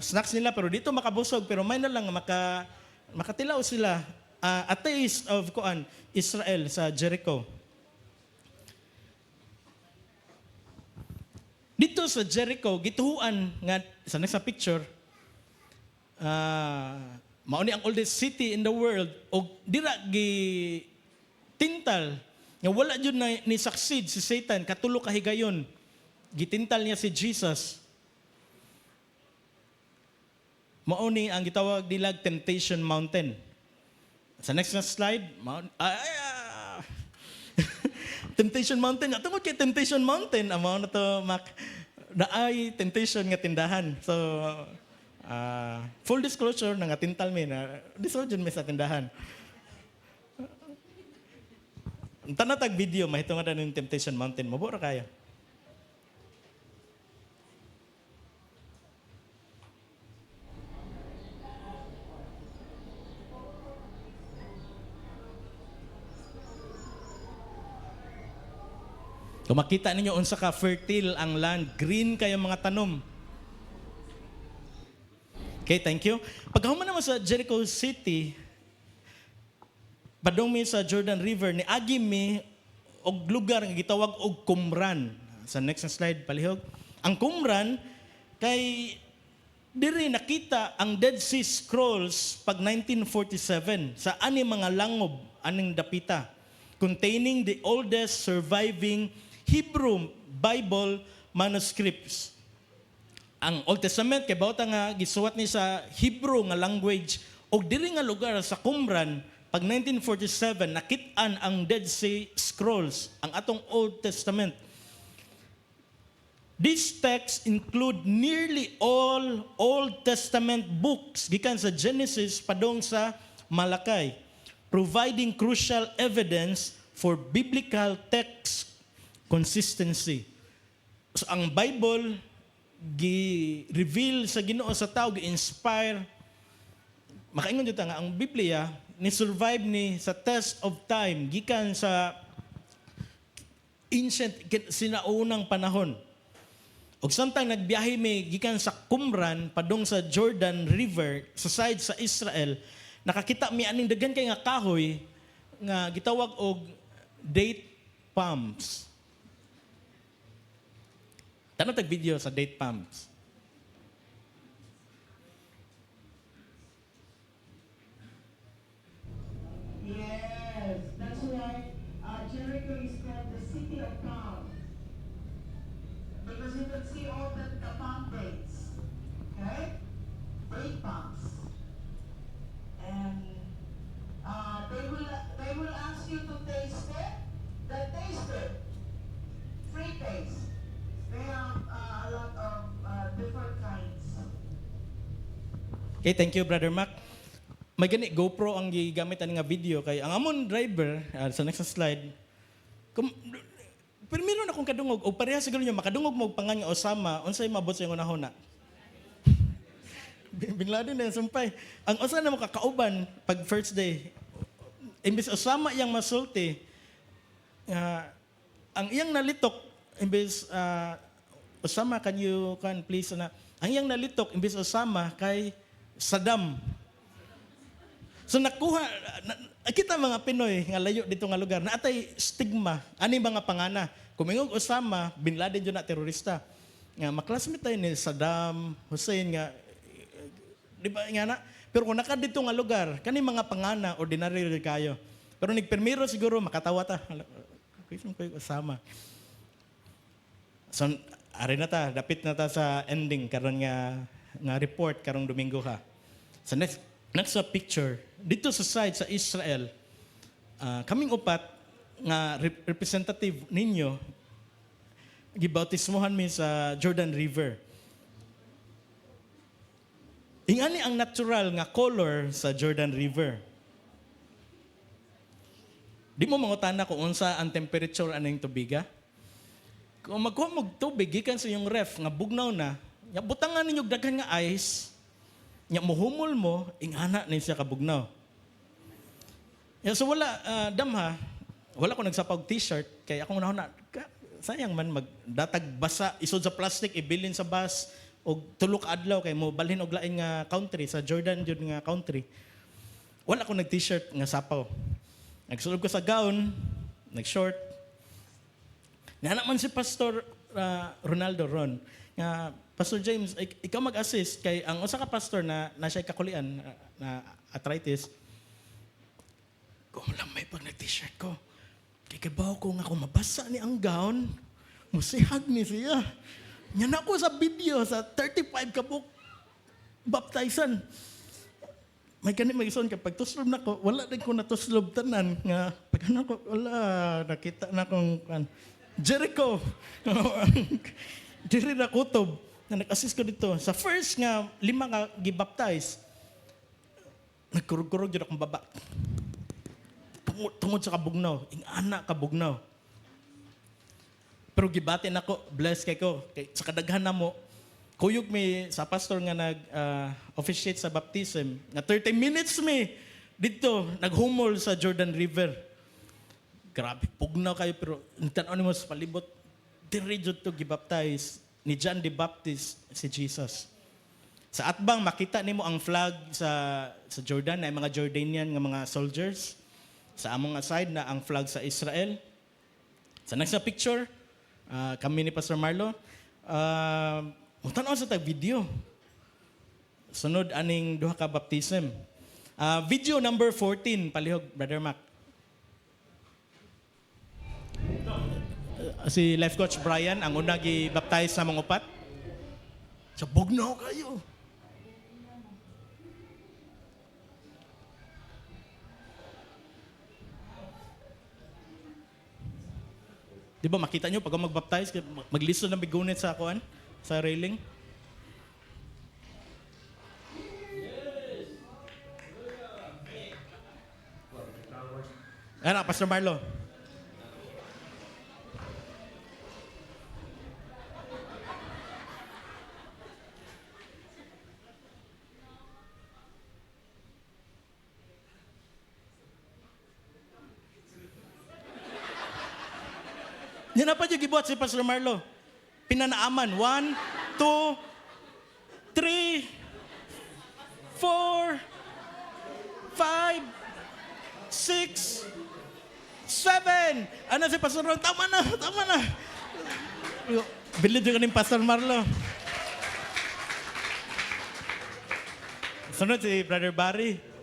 snacks nila pero dito makabusog pero may na lang makatilaw sila a taste of Israel sa Jericho. Dito sa Jericho gituhuan nga sa next picture mao ni ang oldest city in the world og dira gi tintal nga wala jud na ni succeed si Satan katulo ka higayon gitintal niya si Jesus. Mao ni ang gitawag nila Temptation Mountain. Sa next na slide, Temptation Mountain. Tungod kay Temptation Mountain, amo na to Mac. Naay temptation nga tindahan. So full disclosure nga tintal mi na disclosure mi sa tindahan. Tanatag video mahitungod na ng Temptation Mountain. Mabura kayo. Kung makita ninyo unsa ka fertile ang land, green kayo mga tanom. Okay, thank you. Pagkahuman naman sa Jericho City, padong mi sa Jordan River, ni agi mi og lugar nga gitawag og Qumran. Sa next na slide, palihog. Ang Qumran, kay diri nakita ang Dead Sea Scrolls pag 1947 sa ani mga langob, aning dapita, containing the oldest surviving Hebrew Bible manuscripts. Ang Old Testament kay bawta nga gisuwat ni sa Hebrew nga language og diri nga lugar sa Qumran pag 1947 nakit-an ang Dead Sea Scrolls, ang atong Old Testament. These texts include nearly all Old Testament books gikan sa Genesis padong sa Malakay, providing crucial evidence for biblical text consistency. So, ang Bible gi-reveal sa Ginoo sa tao, gi-inspire. Makaingon jud ta nga ang Biblia ni survive ni sa test of time gikan sa ancient sinaunang panahon. Og samtang nagbiyahe mi gikan sa Qumran padung sa Jordan River sa side sa Israel, nakakita mi aning daghan kay nga kahoy nga gitawag og date palms. Tanong video sa date palms. Yes, that's why Jericho is called the city of palms. Because you can see all the palm dates. Okay? Date palms. And they will ask you to taste it. Then taste it. Free taste. They have a lot of different kinds. Okay, thank you Brother Mac. May gani GoPro ang gigamit ani nga video kay ang amon driver sa next slide. Primero na kung kadungog o pareha siguro niyo makadungog mo pangan nga Osama unsay mabot sa imong nahuna. Bin Laden na sumpay. Ang usa na mo kakauban pag first day. Imbis Osama iyang masulti, ang iyang nalitok imbis Osama, can please na ang iyang nalitok imbis Osama kay Saddam. So nakuha kita mga Pinoy nga layo dito nga lugar naatay stigma ani mga pangana. Kumingog Osama, Bin Laden jud na terorista. Nga maklasmate tayo ni Saddam Hussein nga di ba nga na pero kung nakadito nga lugar kani mga pangana ordinary kayo. Pero nigpermiro siguro makatawa ta. Osama. So, ari na ta, dapit na ta sa ending karon nga report karong Domingo ha. So next sa picture, dito sa side sa Israel, kaming upat nga representative ninyo gibautismohan mi sa Jordan River. Ingani ang natural nga color sa Jordan River. Di mo mangutana kung unsa ang temperature aning tubiga? Kung magkuha mo tubig, gikan sa yung ref, nga bugnaw na, butangan ninyo daghan nga ice, nga muhumol mo, ingana na siya kabugnaw. So wala, damha, wala ko nagsapag t-shirt, kaya akong nahuna, sayang man, magdatag basa, isod sa plastic, ibilin sa bus, o tulok adlaw, kay mo balhin og lain nga country, sa Jordan jud nga country. Wala ko nag-t-shirt nga sapaw. Nagsulog ko sa gown, nag-short, nga naman si Pastor Ronaldo Ron, nga Pastor James, ikaw mag-assist kay ang usa ka pastor na siya kakulian, na arthritis. Kung lamay pag nag-t-shirt ko, kikibaw ko nga kung mabasa ni ang gown, musihag ni siya. Yan ako sa video, sa 35 kabuk, baptizan. May kanina may ison kapag tuslob na ko, wala din ko natuslob tanan nga pag ano ko, wala, nakita na kong Jericho. Diri na kutob na nag-assist ko dito. Sa first nga, 5 nga gibaptize, nagkurog-kurog dyan akong baba. Tungod sa kabugnaw, ingana kabugnaw. Pero gibatin ako, bless kay ko. Kay, sa kadaghan na mo, kuyog mi sa pastor nga nag-officiate sa baptism, nga 30 minutes mi dito, naghumol sa Jordan River. Grabe, pugnaw kayo, pero tanaw mo sa palibot, diri jud to gibaptize ni John the Baptist si Jesus. Sa atbang makita nimo ang flag sa Jordan na mga Jordanian nga mga soldiers. Sa among side na ang flag sa Israel. Sa next na picture, kami ni Pastor Marlo, tanaw sa tag video. Sunod aning duha ka baptism. Video number 14, palihog, Brother Mac. Si Life Coach Brian, ang unang i-baptize sa mga upat. Sa bugnaw kayo. Di ba makita nyo pag ako mag-baptize, magliso ng bigunit sa akuan, sa railing? Ano, Pastor Marlo? Yan na pa yung gibuhat si Pastor Marlo. Pinanaaman. 1, 2, 3, 4, 5, 6, 7. Ano si Pastor Marlo? Tama na, tama na. Bilid yung kaning Pastor Marlo. Sunod si Brother Barry.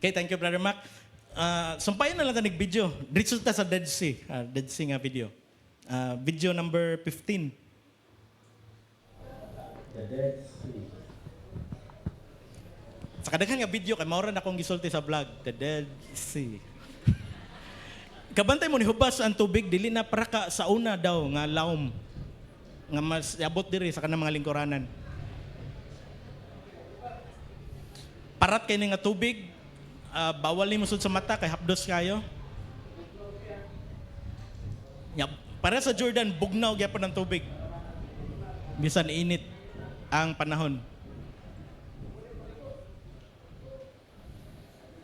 Okay, thank you, Brother Mac. Sumpayan na lang tanig video. Dito ta sa Dead Sea. Dead Sea nga video. Video number 15. The Dead Sea. Sa kadaghan nga video, kay maura na akong gisulti sa vlog. The Dead Sea. Kabantay mo ni hubas ang tubig, dili na para ka sa una daw nga laom. Nga mas abot diri sa kanang mga lingkuranan. Parat kay nga tubig, bawal ni musod sa mata kay hapdos kayo. Para sa Jordan, bugnaw gyapon ng tubig. Bisan init ang panahon.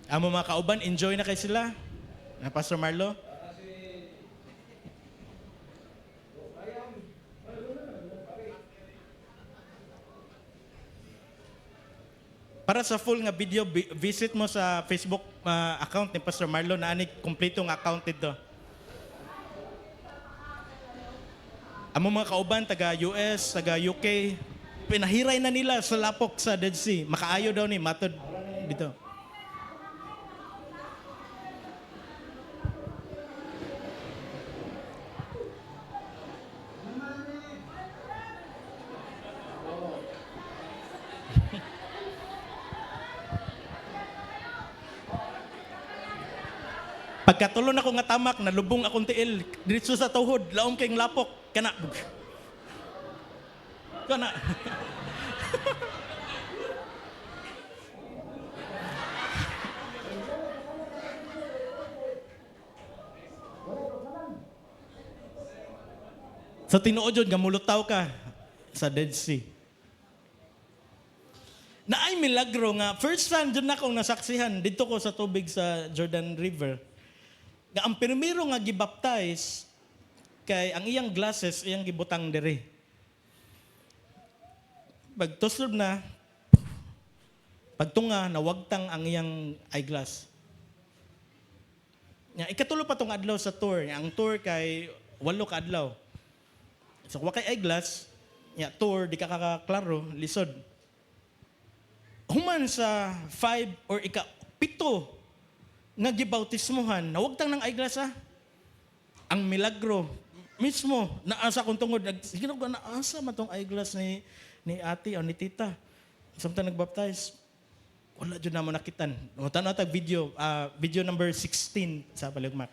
Amo mga kauban, enjoy na kay sila. Na Pastor Marlo. Para sa full nga video, visit mo sa Facebook account ni Pastor Marlo na ani kompletong account dito. Amo mga kauban, taga US, taga UK, pinahiray na nila sa lapok sa Dead Sea. Makaayo daw ni matod dito. Pagkatulon ako nga tamak, nalubong akong tiil. Diretso sa tuhod, laom kayong lapok. Kana. Kana. Sa tinuod yun, gamulutaw ka sa Dead Sea. Naay milagro nga, first time dyan akong nasaksihan, dito ko sa tubig sa Jordan River. Nga ang primero nga gibaptize, kay ang iyang glasses, iyang gibutang diri. Pagtuslob na, pagtunga, nawagtang ang iyang eyeglass. Nya ikatulo pa tong adlaw sa tour. Nya ang tour kay 8 ka adlaw. So wa kay eyeglass, nya tour di ka klaro, lisod. Human sa 5 or ika-7 nga gibautismohan, nawagtang ng eyeglass Ang milagro mismo naasa kong tungod, siguro ba naasa man tong eyeglass ni ate o ni tita. Samtang nagbaptize, wala dyan naman nakitan. Tanaw tag video, video number 16 sa Balugmak.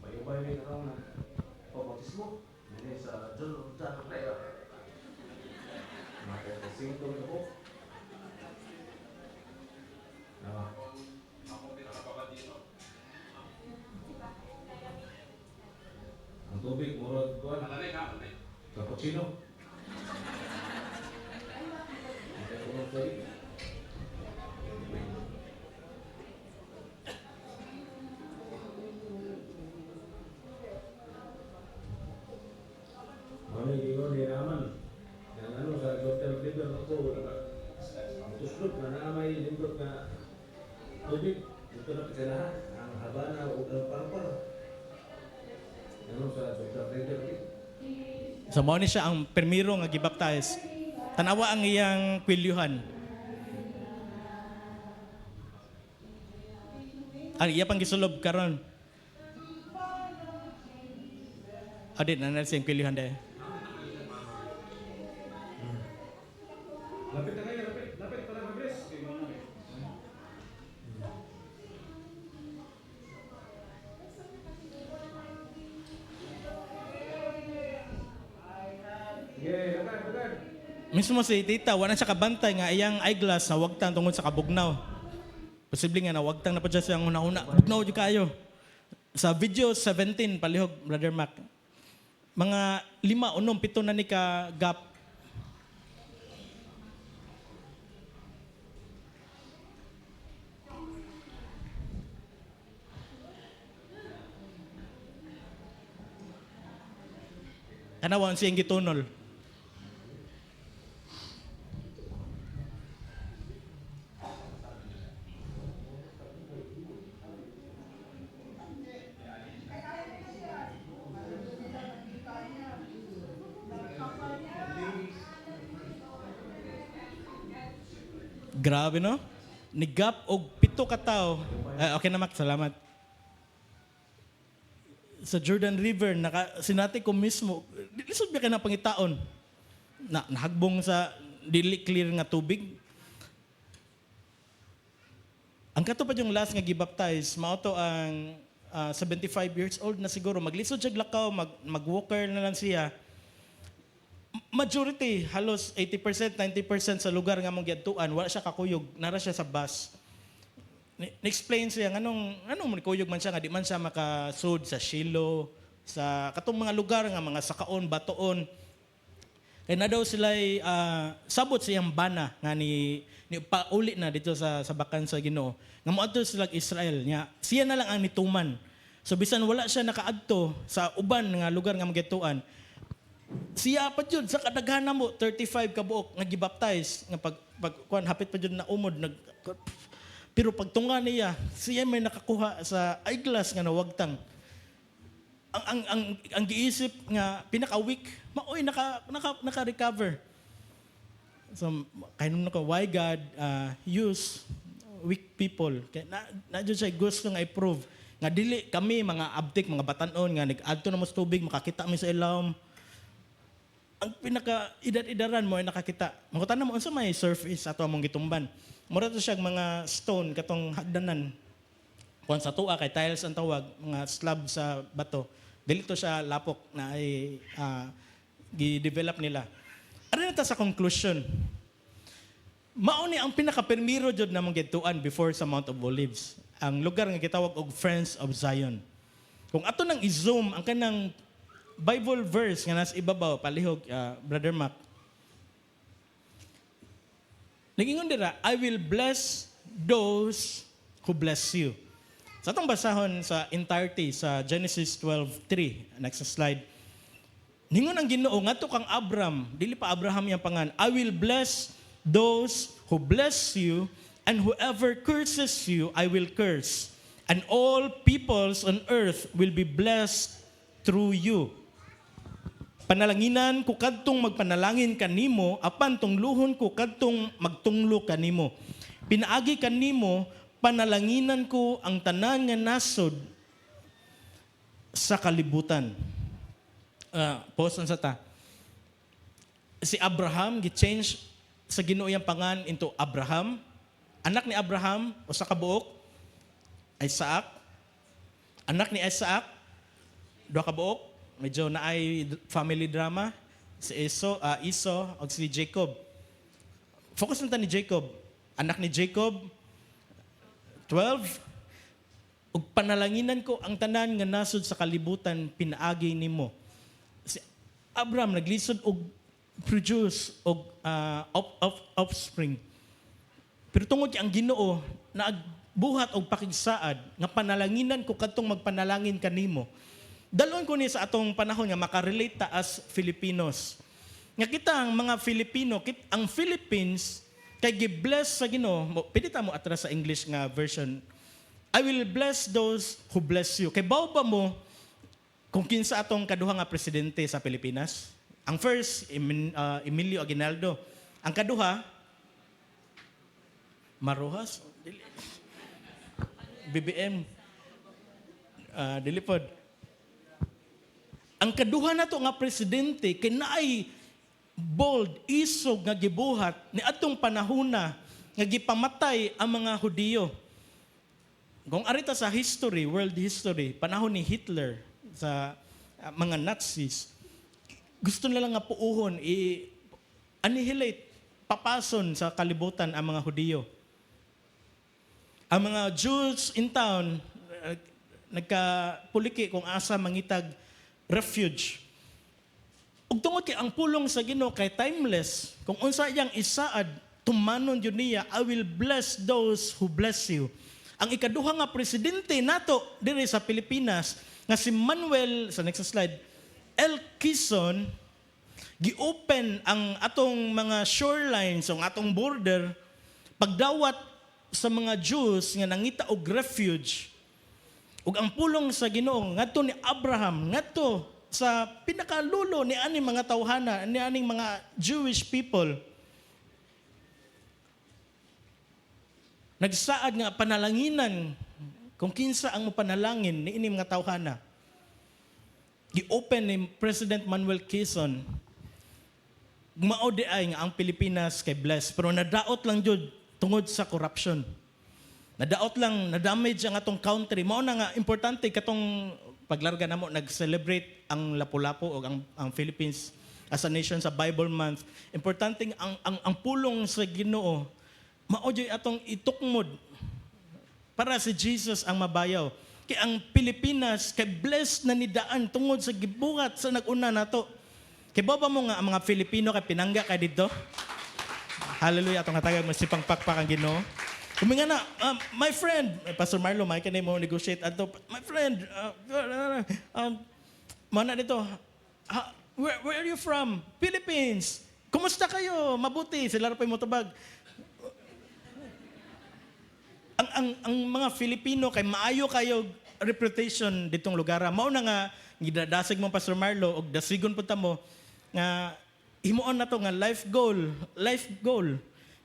Bayubay may karoon na pabautismo. Hindi sa John John Leo. Maka sa singtong na po. Ang tubig, murag kuwan. Cappuccino. Okay, murag tubig. Mami, di ko niraman. Yang ano sa hotel liver ako, ang tuslot na naamay lindot na tubig. Ito na kasalahan. Ang Habana o ang Parpar. Ano sa hotel liver So mao ni siya ang permiro nga gibaptize. Tanawa ang iyang kwilyuhan. Ang iya pang gisulob karon. Adit na siyang kwilyuhan dahil. Lapit na kayo, lapit. Lapit para mabilis. Yeah, agad. Mismo si tita, wala siya kabantay nga iyang eyeglass na wagtang tungod sa kabugnaw. Posible nga na wagtang na pa siya siyang una-una. Bugnaw di kayo. Sa video 17, palihog, Brother Mac. Mga 5, 6, 7 na ni ka gap. Kanawan siyang gitunol. Grabe no? Nigap og 7 ka tao. Okay na Mac, salamat. Sa Jordan River, sinati ko mismo, lisod ba ka na pangitaon? Nahagbong sa dili clear nga tubig. Ang kato pa yung last nga gibaptize, mao to ang 75 years old na siguro. Maglisod siya lakaw, mag-walker na lang siya. Majority, halos 80%, 90% sa lugar nga mong giadtuan, wala siya kakuyog, nara siya sa bus. Na-explain siya, anong kuyog man siya, nga di man siya makasud sa Shiloh, sa katong mga lugar nga mga sakaon, batoon. Kaya na daw sila sabot siyang bana nga ni pauli na dito sa bakan sa Ginoo. Nga moadto sila Israel niya. Siya na lang ang nituman. So bisan wala siya nakaadto sa uban nga lugar nga magituan. Siya pa jud sa kadaghanan mo 35 ka buok nga gibaptize nga pag hapit pa jud na umod pero pagtunga niya siya may nakakuha sa eyeglass nga nawagtang. Ang giisip nga pinaka-weak maoy naka-recover. So kainom na ko why God use weak people. Kaya na jud siya gusto nga i-prove nga dili kami mga abtik mga batanon nga nag-adto na mo sa tubig makakita mi sa ilawom. Ang pinaka-idad-idaran mo ay nakakita. Mangutan na mo, unsa may surface ato among gitumban. Mura to siya mga stone, katong hagdanan. Kung sa tuwa, kay tiles ang tawag, mga slab sa bato. Dili to siya lapok na ay gi-develop nila. Ano na ta sa conclusion? Mauni ang pinaka-permiro jud na mong gituan before sa Mount of Olives. Ang lugar nga gitawag og Friends of Zion. Kung ato nang i-zoom ang kanang Bible verse nga nas ibabaw palihog Brother Mac. Nagingon dira, I will bless those who bless you. Sa atong basahon sa entirety sa Genesis 12:3, next slide. Ningon ang Ginoo ngadto kang Abram, dili pa Abraham yang pangan. I will bless those who bless you and whoever curses you, I will curse. And all peoples on earth will be blessed through you. Panalanginan ko kadtong magpanalangin kanimo, apan tungluhon ko kadtong magtunglo kanimo. Pinaagi kanimo, panalanginan ko ang tanan nga nasod sa kalibutan. Pause sa ta. Si Abraham gi-change sa Ginoo yang pangan into Abraham. Anak ni Abraham o sa kabuok Isaac. Anak ni Isaac duha ka buok, medyo naay family drama si Esau o si Jacob. Focus lang ta ni Jacob. Anak ni Jacob 12. Ug panalanginan ko ang tanan nga nasod sa kalibutan pinaagi nimo. Si Abraham naglisod og produce og offspring. Pero tungod kay ang Ginoo nagbuhat og pakigsaad nga panalanginan ko kadtong magpanalangin kanimo. Dalon ko ni sa atong panahon nga makarelate ta as Filipinos. Nga kita ang mga Filipino, ang Philippines kay gi-bless sa Ginoo. Pwede ta mo atras sa English nga version. I will bless those who bless you. Kay bao ba mo kung kinsa atong kaduha nga presidente sa Pilipinas? Ang first, Emilio Aguinaldo. Ang kaduha, Maruhas, BBM, Dilipod. Ang kaduha na to nga presidente, kinaay bold, isog nga gibuhat ni atong panahuna nga gipamatay ang mga Hudiyo. Kung arita sa history, world history, panahon ni Hitler sa mga Nazis, gusto nila nga puuhon, annihilate, papason sa kalibutan ang mga Hudiyo. Ang mga Jews in town, nagkapuliki kung asa mangitag refuge. Ug tungod kay ang pulong sa Ginoo kay timeless, kung unsa iyang isaad, tumanon yun niya, I will bless those who bless you. Ang ikaduha nga presidente nato diri sa Pilipinas nga si Manuel, sa next slide, L. Quezon, gi-open ang atong mga shorelines, ang atong border, pagdawat sa mga Jews nga nangita og refuge. Ug ang pulong sa Ginoo ngadto ni Abraham, ngadto sa pinakalulo ni aning mga tawhana, ni aning mga Jewish people. Nagsaad nga panalanginan kung kinsa ang panalangin ni ining mga tawhana. Gi-open ni President Manuel Quezon. Mao di ay nga ang Pilipinas kay blessed, pero nadaot lang jud tungod sa corruption. Nadaot lang, na-damage ang atong country. Mao na nga importante katong paglarga namo nag-celebrate ang Lapu-Lapu o ang Philippines as a nation sa Bible month. Importante ang pulong sa Ginoo mao jud atong itukmod para si Jesus ang mabayaw. Kay ang Pilipinas kay blessed na ni daan tungod sa gibuhat sa nag-una nato. Kay baba mo nga ang mga Filipino kay pinangga kay dito. Hallelujah, atong hatagag masipang pakpak ang Ginoo. Kuminga na, my friend, Pastor Marlo, may kanay mo negotiate ato. My friend, mana dito, where are you from? Philippines. Kumusta kayo? Mabuti. Sila rin pa yung motabag. Ang mga Filipino, kay maayo kayo reputation ditong lugar. Mao na nga, gidadasig mo, Pastor Marlo, o dasigon po mo, nga, himuon na to nga life goal.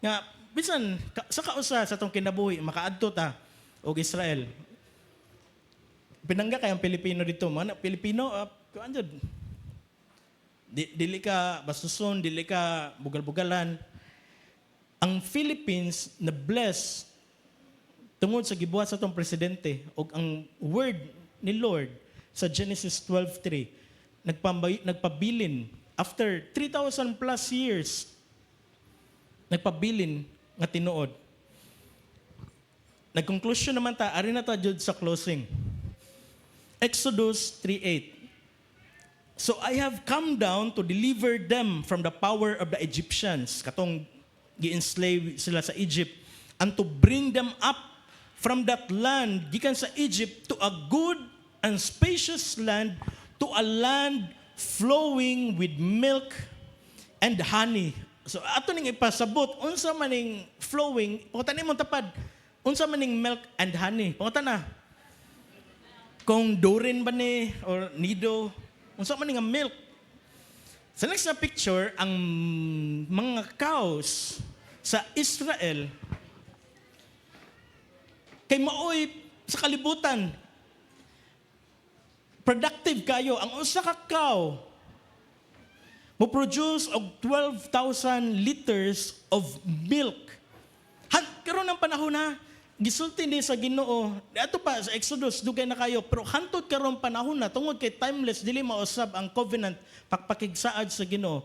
Nga, bisan, sa kausa sa itong kinabuhi, makaadto ta, o Israel. Pinangga kayang Pilipino dito. Mga Pilipino, kuan jud. Dili ka basuson, dili ka bugal-bugalan. Ang Philippines na bless tungod sa gibuhat sa itong presidente o ang word ni Lord sa Genesis 12:3 nagpabilin after 3,000 plus years nagpabilin nga tinuod. Nag-conclusion naman ta, ari na ta jud sa closing. Exodus 3:8. So I have come down to deliver them from the power of the Egyptians. Katong gi-enslave sila sa Egypt, and to bring them up from that land, gikan sa Egypt, to a good and spacious land, to a land flowing with milk and honey. So ato ning ipasabot unsa maning flowing, pangutan mo tapad. Unsa maning milk and honey? Pangutan na. Kung dorin ba ni or nido, unsa maning nga milk? Sa next na picture, ang mga cows sa Israel kay maoy sa kalibutan productive kayo. Ang usa ka cow mo produce og 12,000 liters of milk. Karon ang panahon na gisulti ni sa Ginoo. Ato pa sa Exodus dugay na kayo, pero hantod karon panahon na tungod kay timeless dili mausab ang covenant pakpakigsaad sa Ginoo.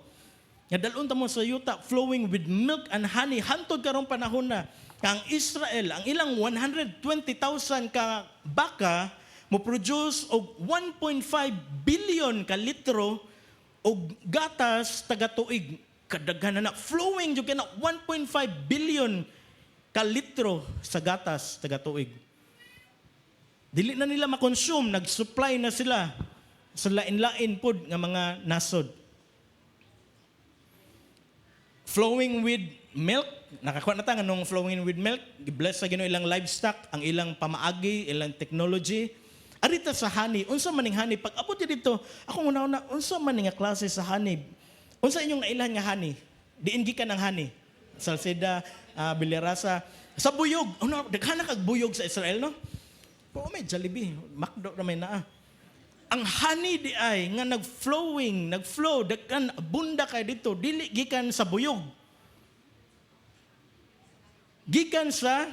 Nga dalon ta mo sa yuta flowing with milk and honey hantod karon panahon na ang Israel ang ilang 120,000 ka baka mo produce og 1.5 billion ka litro og gatas taga tuig kadaghan na flowing jud kana 1.5 billion ka litro sa gatas taga tuig. Dili na nila makonsume, nag-supply na sila sa lain-lain pod nga mga nasod. Flowing with milk, nakakuha na ta nga nung flowing with milk, gibless sa Ginoo ilang livestock, ang ilang pamaagi, ilang technology. Arita sa honey, unsa maning honey? Pag abot dito, ako una unsa maning nga klase sa honey? Unsa inyong nailan nga honey? Diin gikan ang honey. Salseda, Bilerasa. Sa buyog, daghan na kag buyog sa Israel, no? Oo, may Jollibee, McDo na may naa. Ang honey di ay nga nagflow, daghan bunda kay dito, dili gikan sa buyog. Gikan sa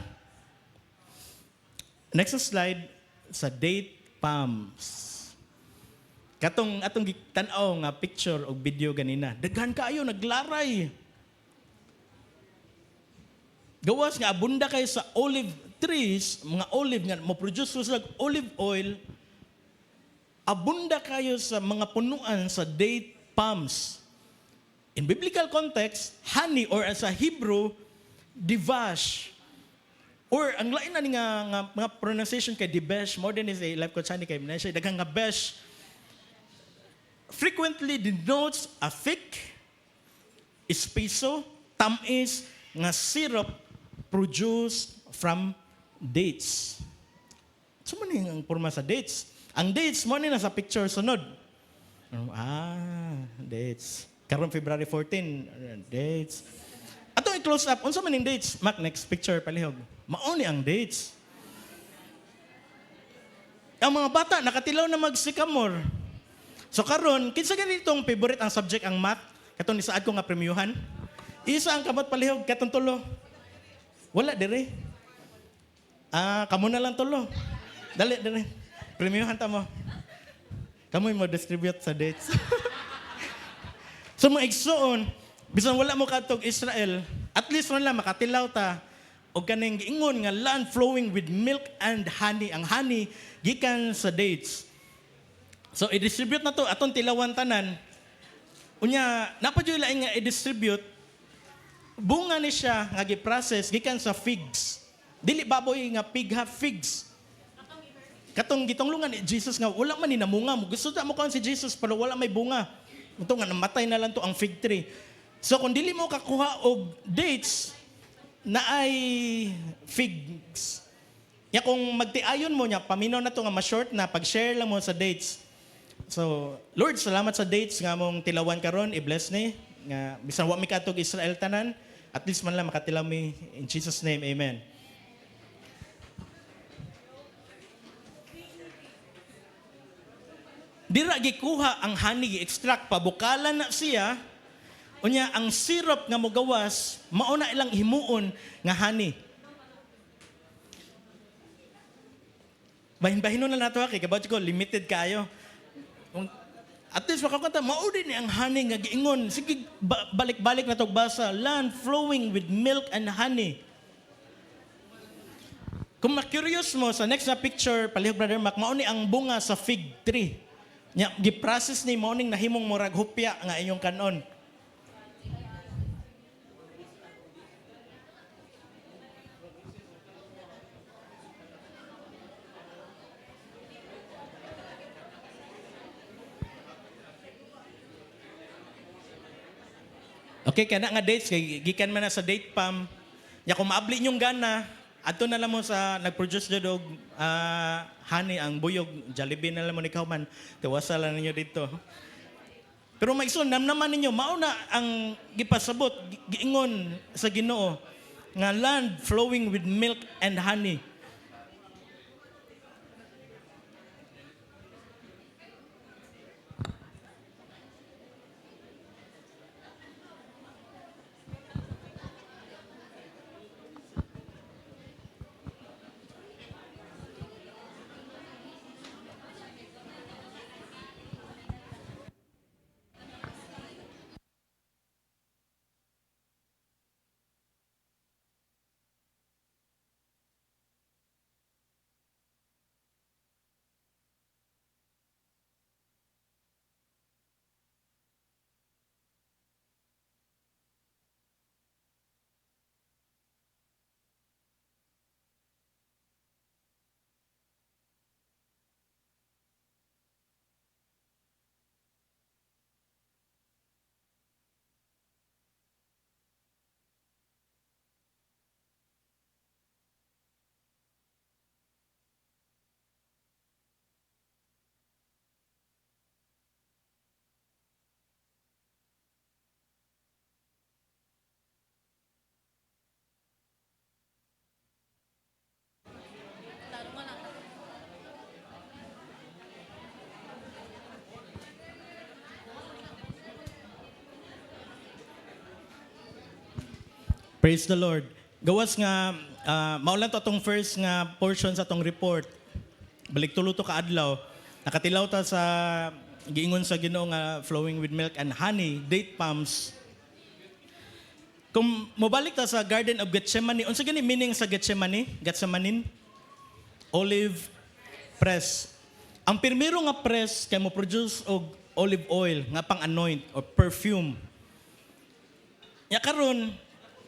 next slide sa date palms. Katong atong tan-aw nga picture o video ganina. Daghan kaayo naglaray. Gawas nga abunda kay sa olive trees, mga olive nga mo produce sa olive oil. Abunda kayo sa mga punuan sa date palms. In biblical context, honey or sa Hebrew, divash. Or ang lain na ni nga mga pronunciation kay dibesh, more than is a life coach ni kay Mnesha, daghang nga besh frequently denotes a thick, espeso, tamis nga syrup produced from dates. So man ang porma sa dates. Ang dates mo ni nasa picture sunod. Dates. Karon February 14, dates. Atong i-close up, unsa man ning dates? Mac, next picture palihog. Mao ni ang dates. Ang mga bata nakatilaw na magsikamor. So karon, kinsa ganitong favorite ang subject ang math? Katong nisaad ko nga premyuhan. Isa ang kamot palihog katong tulo. Wala dire. Kamo na lang tulo. Dali dire. Premyuhan ta mo. Kamoy mo distribute sa dates. So mga igsoon, bisan wala mo katong Israel, at least wala makatilaw ta og kaning giingon nga land flowing with milk and honey. Ang honey gikan sa dates. So i-distribute na to atong tilawan tanan. Unya napadyo laing nga i-distribute bunga ni siya nga gi-process gikan sa figs. Dili baboy nga pigha figs. Katong gitunglungan ni Jesus nga wala man ni namunga mo. Gusto ta mo kaon si Jesus pero wala may bunga. Ito nga namatay na lang to ang fig tree. So kung dili mo kakuha og dates na ay figs. Ya kung magtiayon mo nya paminaw na to nga ma-short na pag-share lang mo sa dates. So Lord, salamat sa dates nga mong tilawan karon, i-bless ni nga bisan wa mi katog Israel tanan, at least man lang makatilaw mi in Jesus name. Amen. Dira gikuha ang honey, gi-extract, pabukalan na siya. Unya, ang syrup nga mogawas, mauna ilang himuon nga honey. Bahin-bahinon na nato kay kabawat ko, limited kayo. At least makakunta, maudi ni ang honey nga giingon. Sige, balik-balik na to basa. Land flowing with milk and honey. Kung ma-curious mo, sa next na picture, palihog Brother Mac, mauni ang bunga sa fig tree. Nya gi-process ni morning nahimong murag hupya nga inyong kanon. Okay, kana nga dates, kay gikan man na sa date pam. Ya kung maabli nyong gana, adto na lang mo sa nag-produce jud og honey ang buyog, Jollibee na lang mo ni Kauman. Tiwasa lang ninyo dito. Pero maigsoon, namnaman ninyo, mauna ang gipasabot, giingon sa Ginoo, nga land flowing with milk and honey. Praise the Lord. Gawas nga, maulan to atong first nga portion sa atong report. Balik tulo to kaadlaw. Nakatilaw ta sa giingon sa Ginoo nga flowing with milk and honey, date palms. Kung mobalik ta sa Garden of Gethsemane, unsa gani meaning sa Gethsemane? Gethsemane? Olive press. Ang pirmiro nga press kay mo produce og olive oil nga pang-anoint or perfume. Ya karon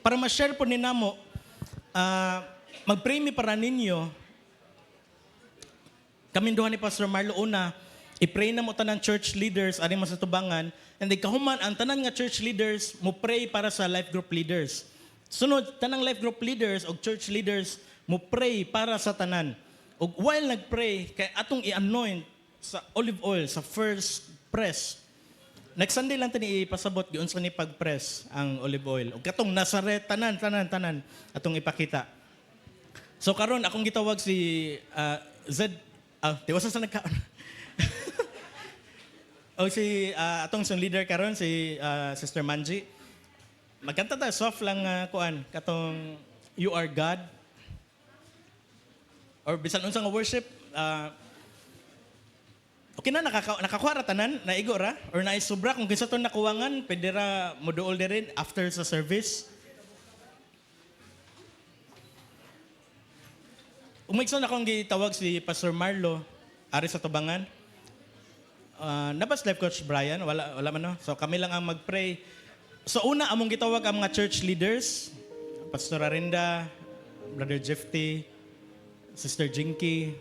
para ma-share po ni namo, mag-pray mi para ninyo. Kami duha ni Pastor Marlo una, i-pray na mo tanang church leaders ari mo sa tubangan, and then kahuman ang tanan nga church leaders mo pray para sa life group leaders. Sunod tanang life group leaders o church leaders mo pray para sa tanan. Ug while nagpray kay atong i-anoint sa olive oil sa first press. Next Sunday lang tani ipasabot giun sa ni pag-press ang olive oil. Ug katong Nazaret tanan atong ipakita. So karon akong gitawag si tiwasa sa nagkaon. O si atong song leader karon si Sister Manji. Magkanta ta soft lang kuan katong You Are God. Or bisan unsa nga worship okay na, nakakuha ra tanan, naigo ra, or naisubra, kung kinsa to nakuwangan, pwede ra moduol din rin after sa service. Umigson akong gitawag si Pastor Marlo, ari sa tubangan. Nabas life coach Brian, wala man no. So kami lang ang mag-pray. So una, among gitawag ang mga church leaders, Pastor Arinda, Brother Jeffty, Sister Jinky,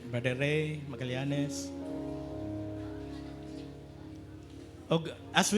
Brother Ray Magallanes. Og as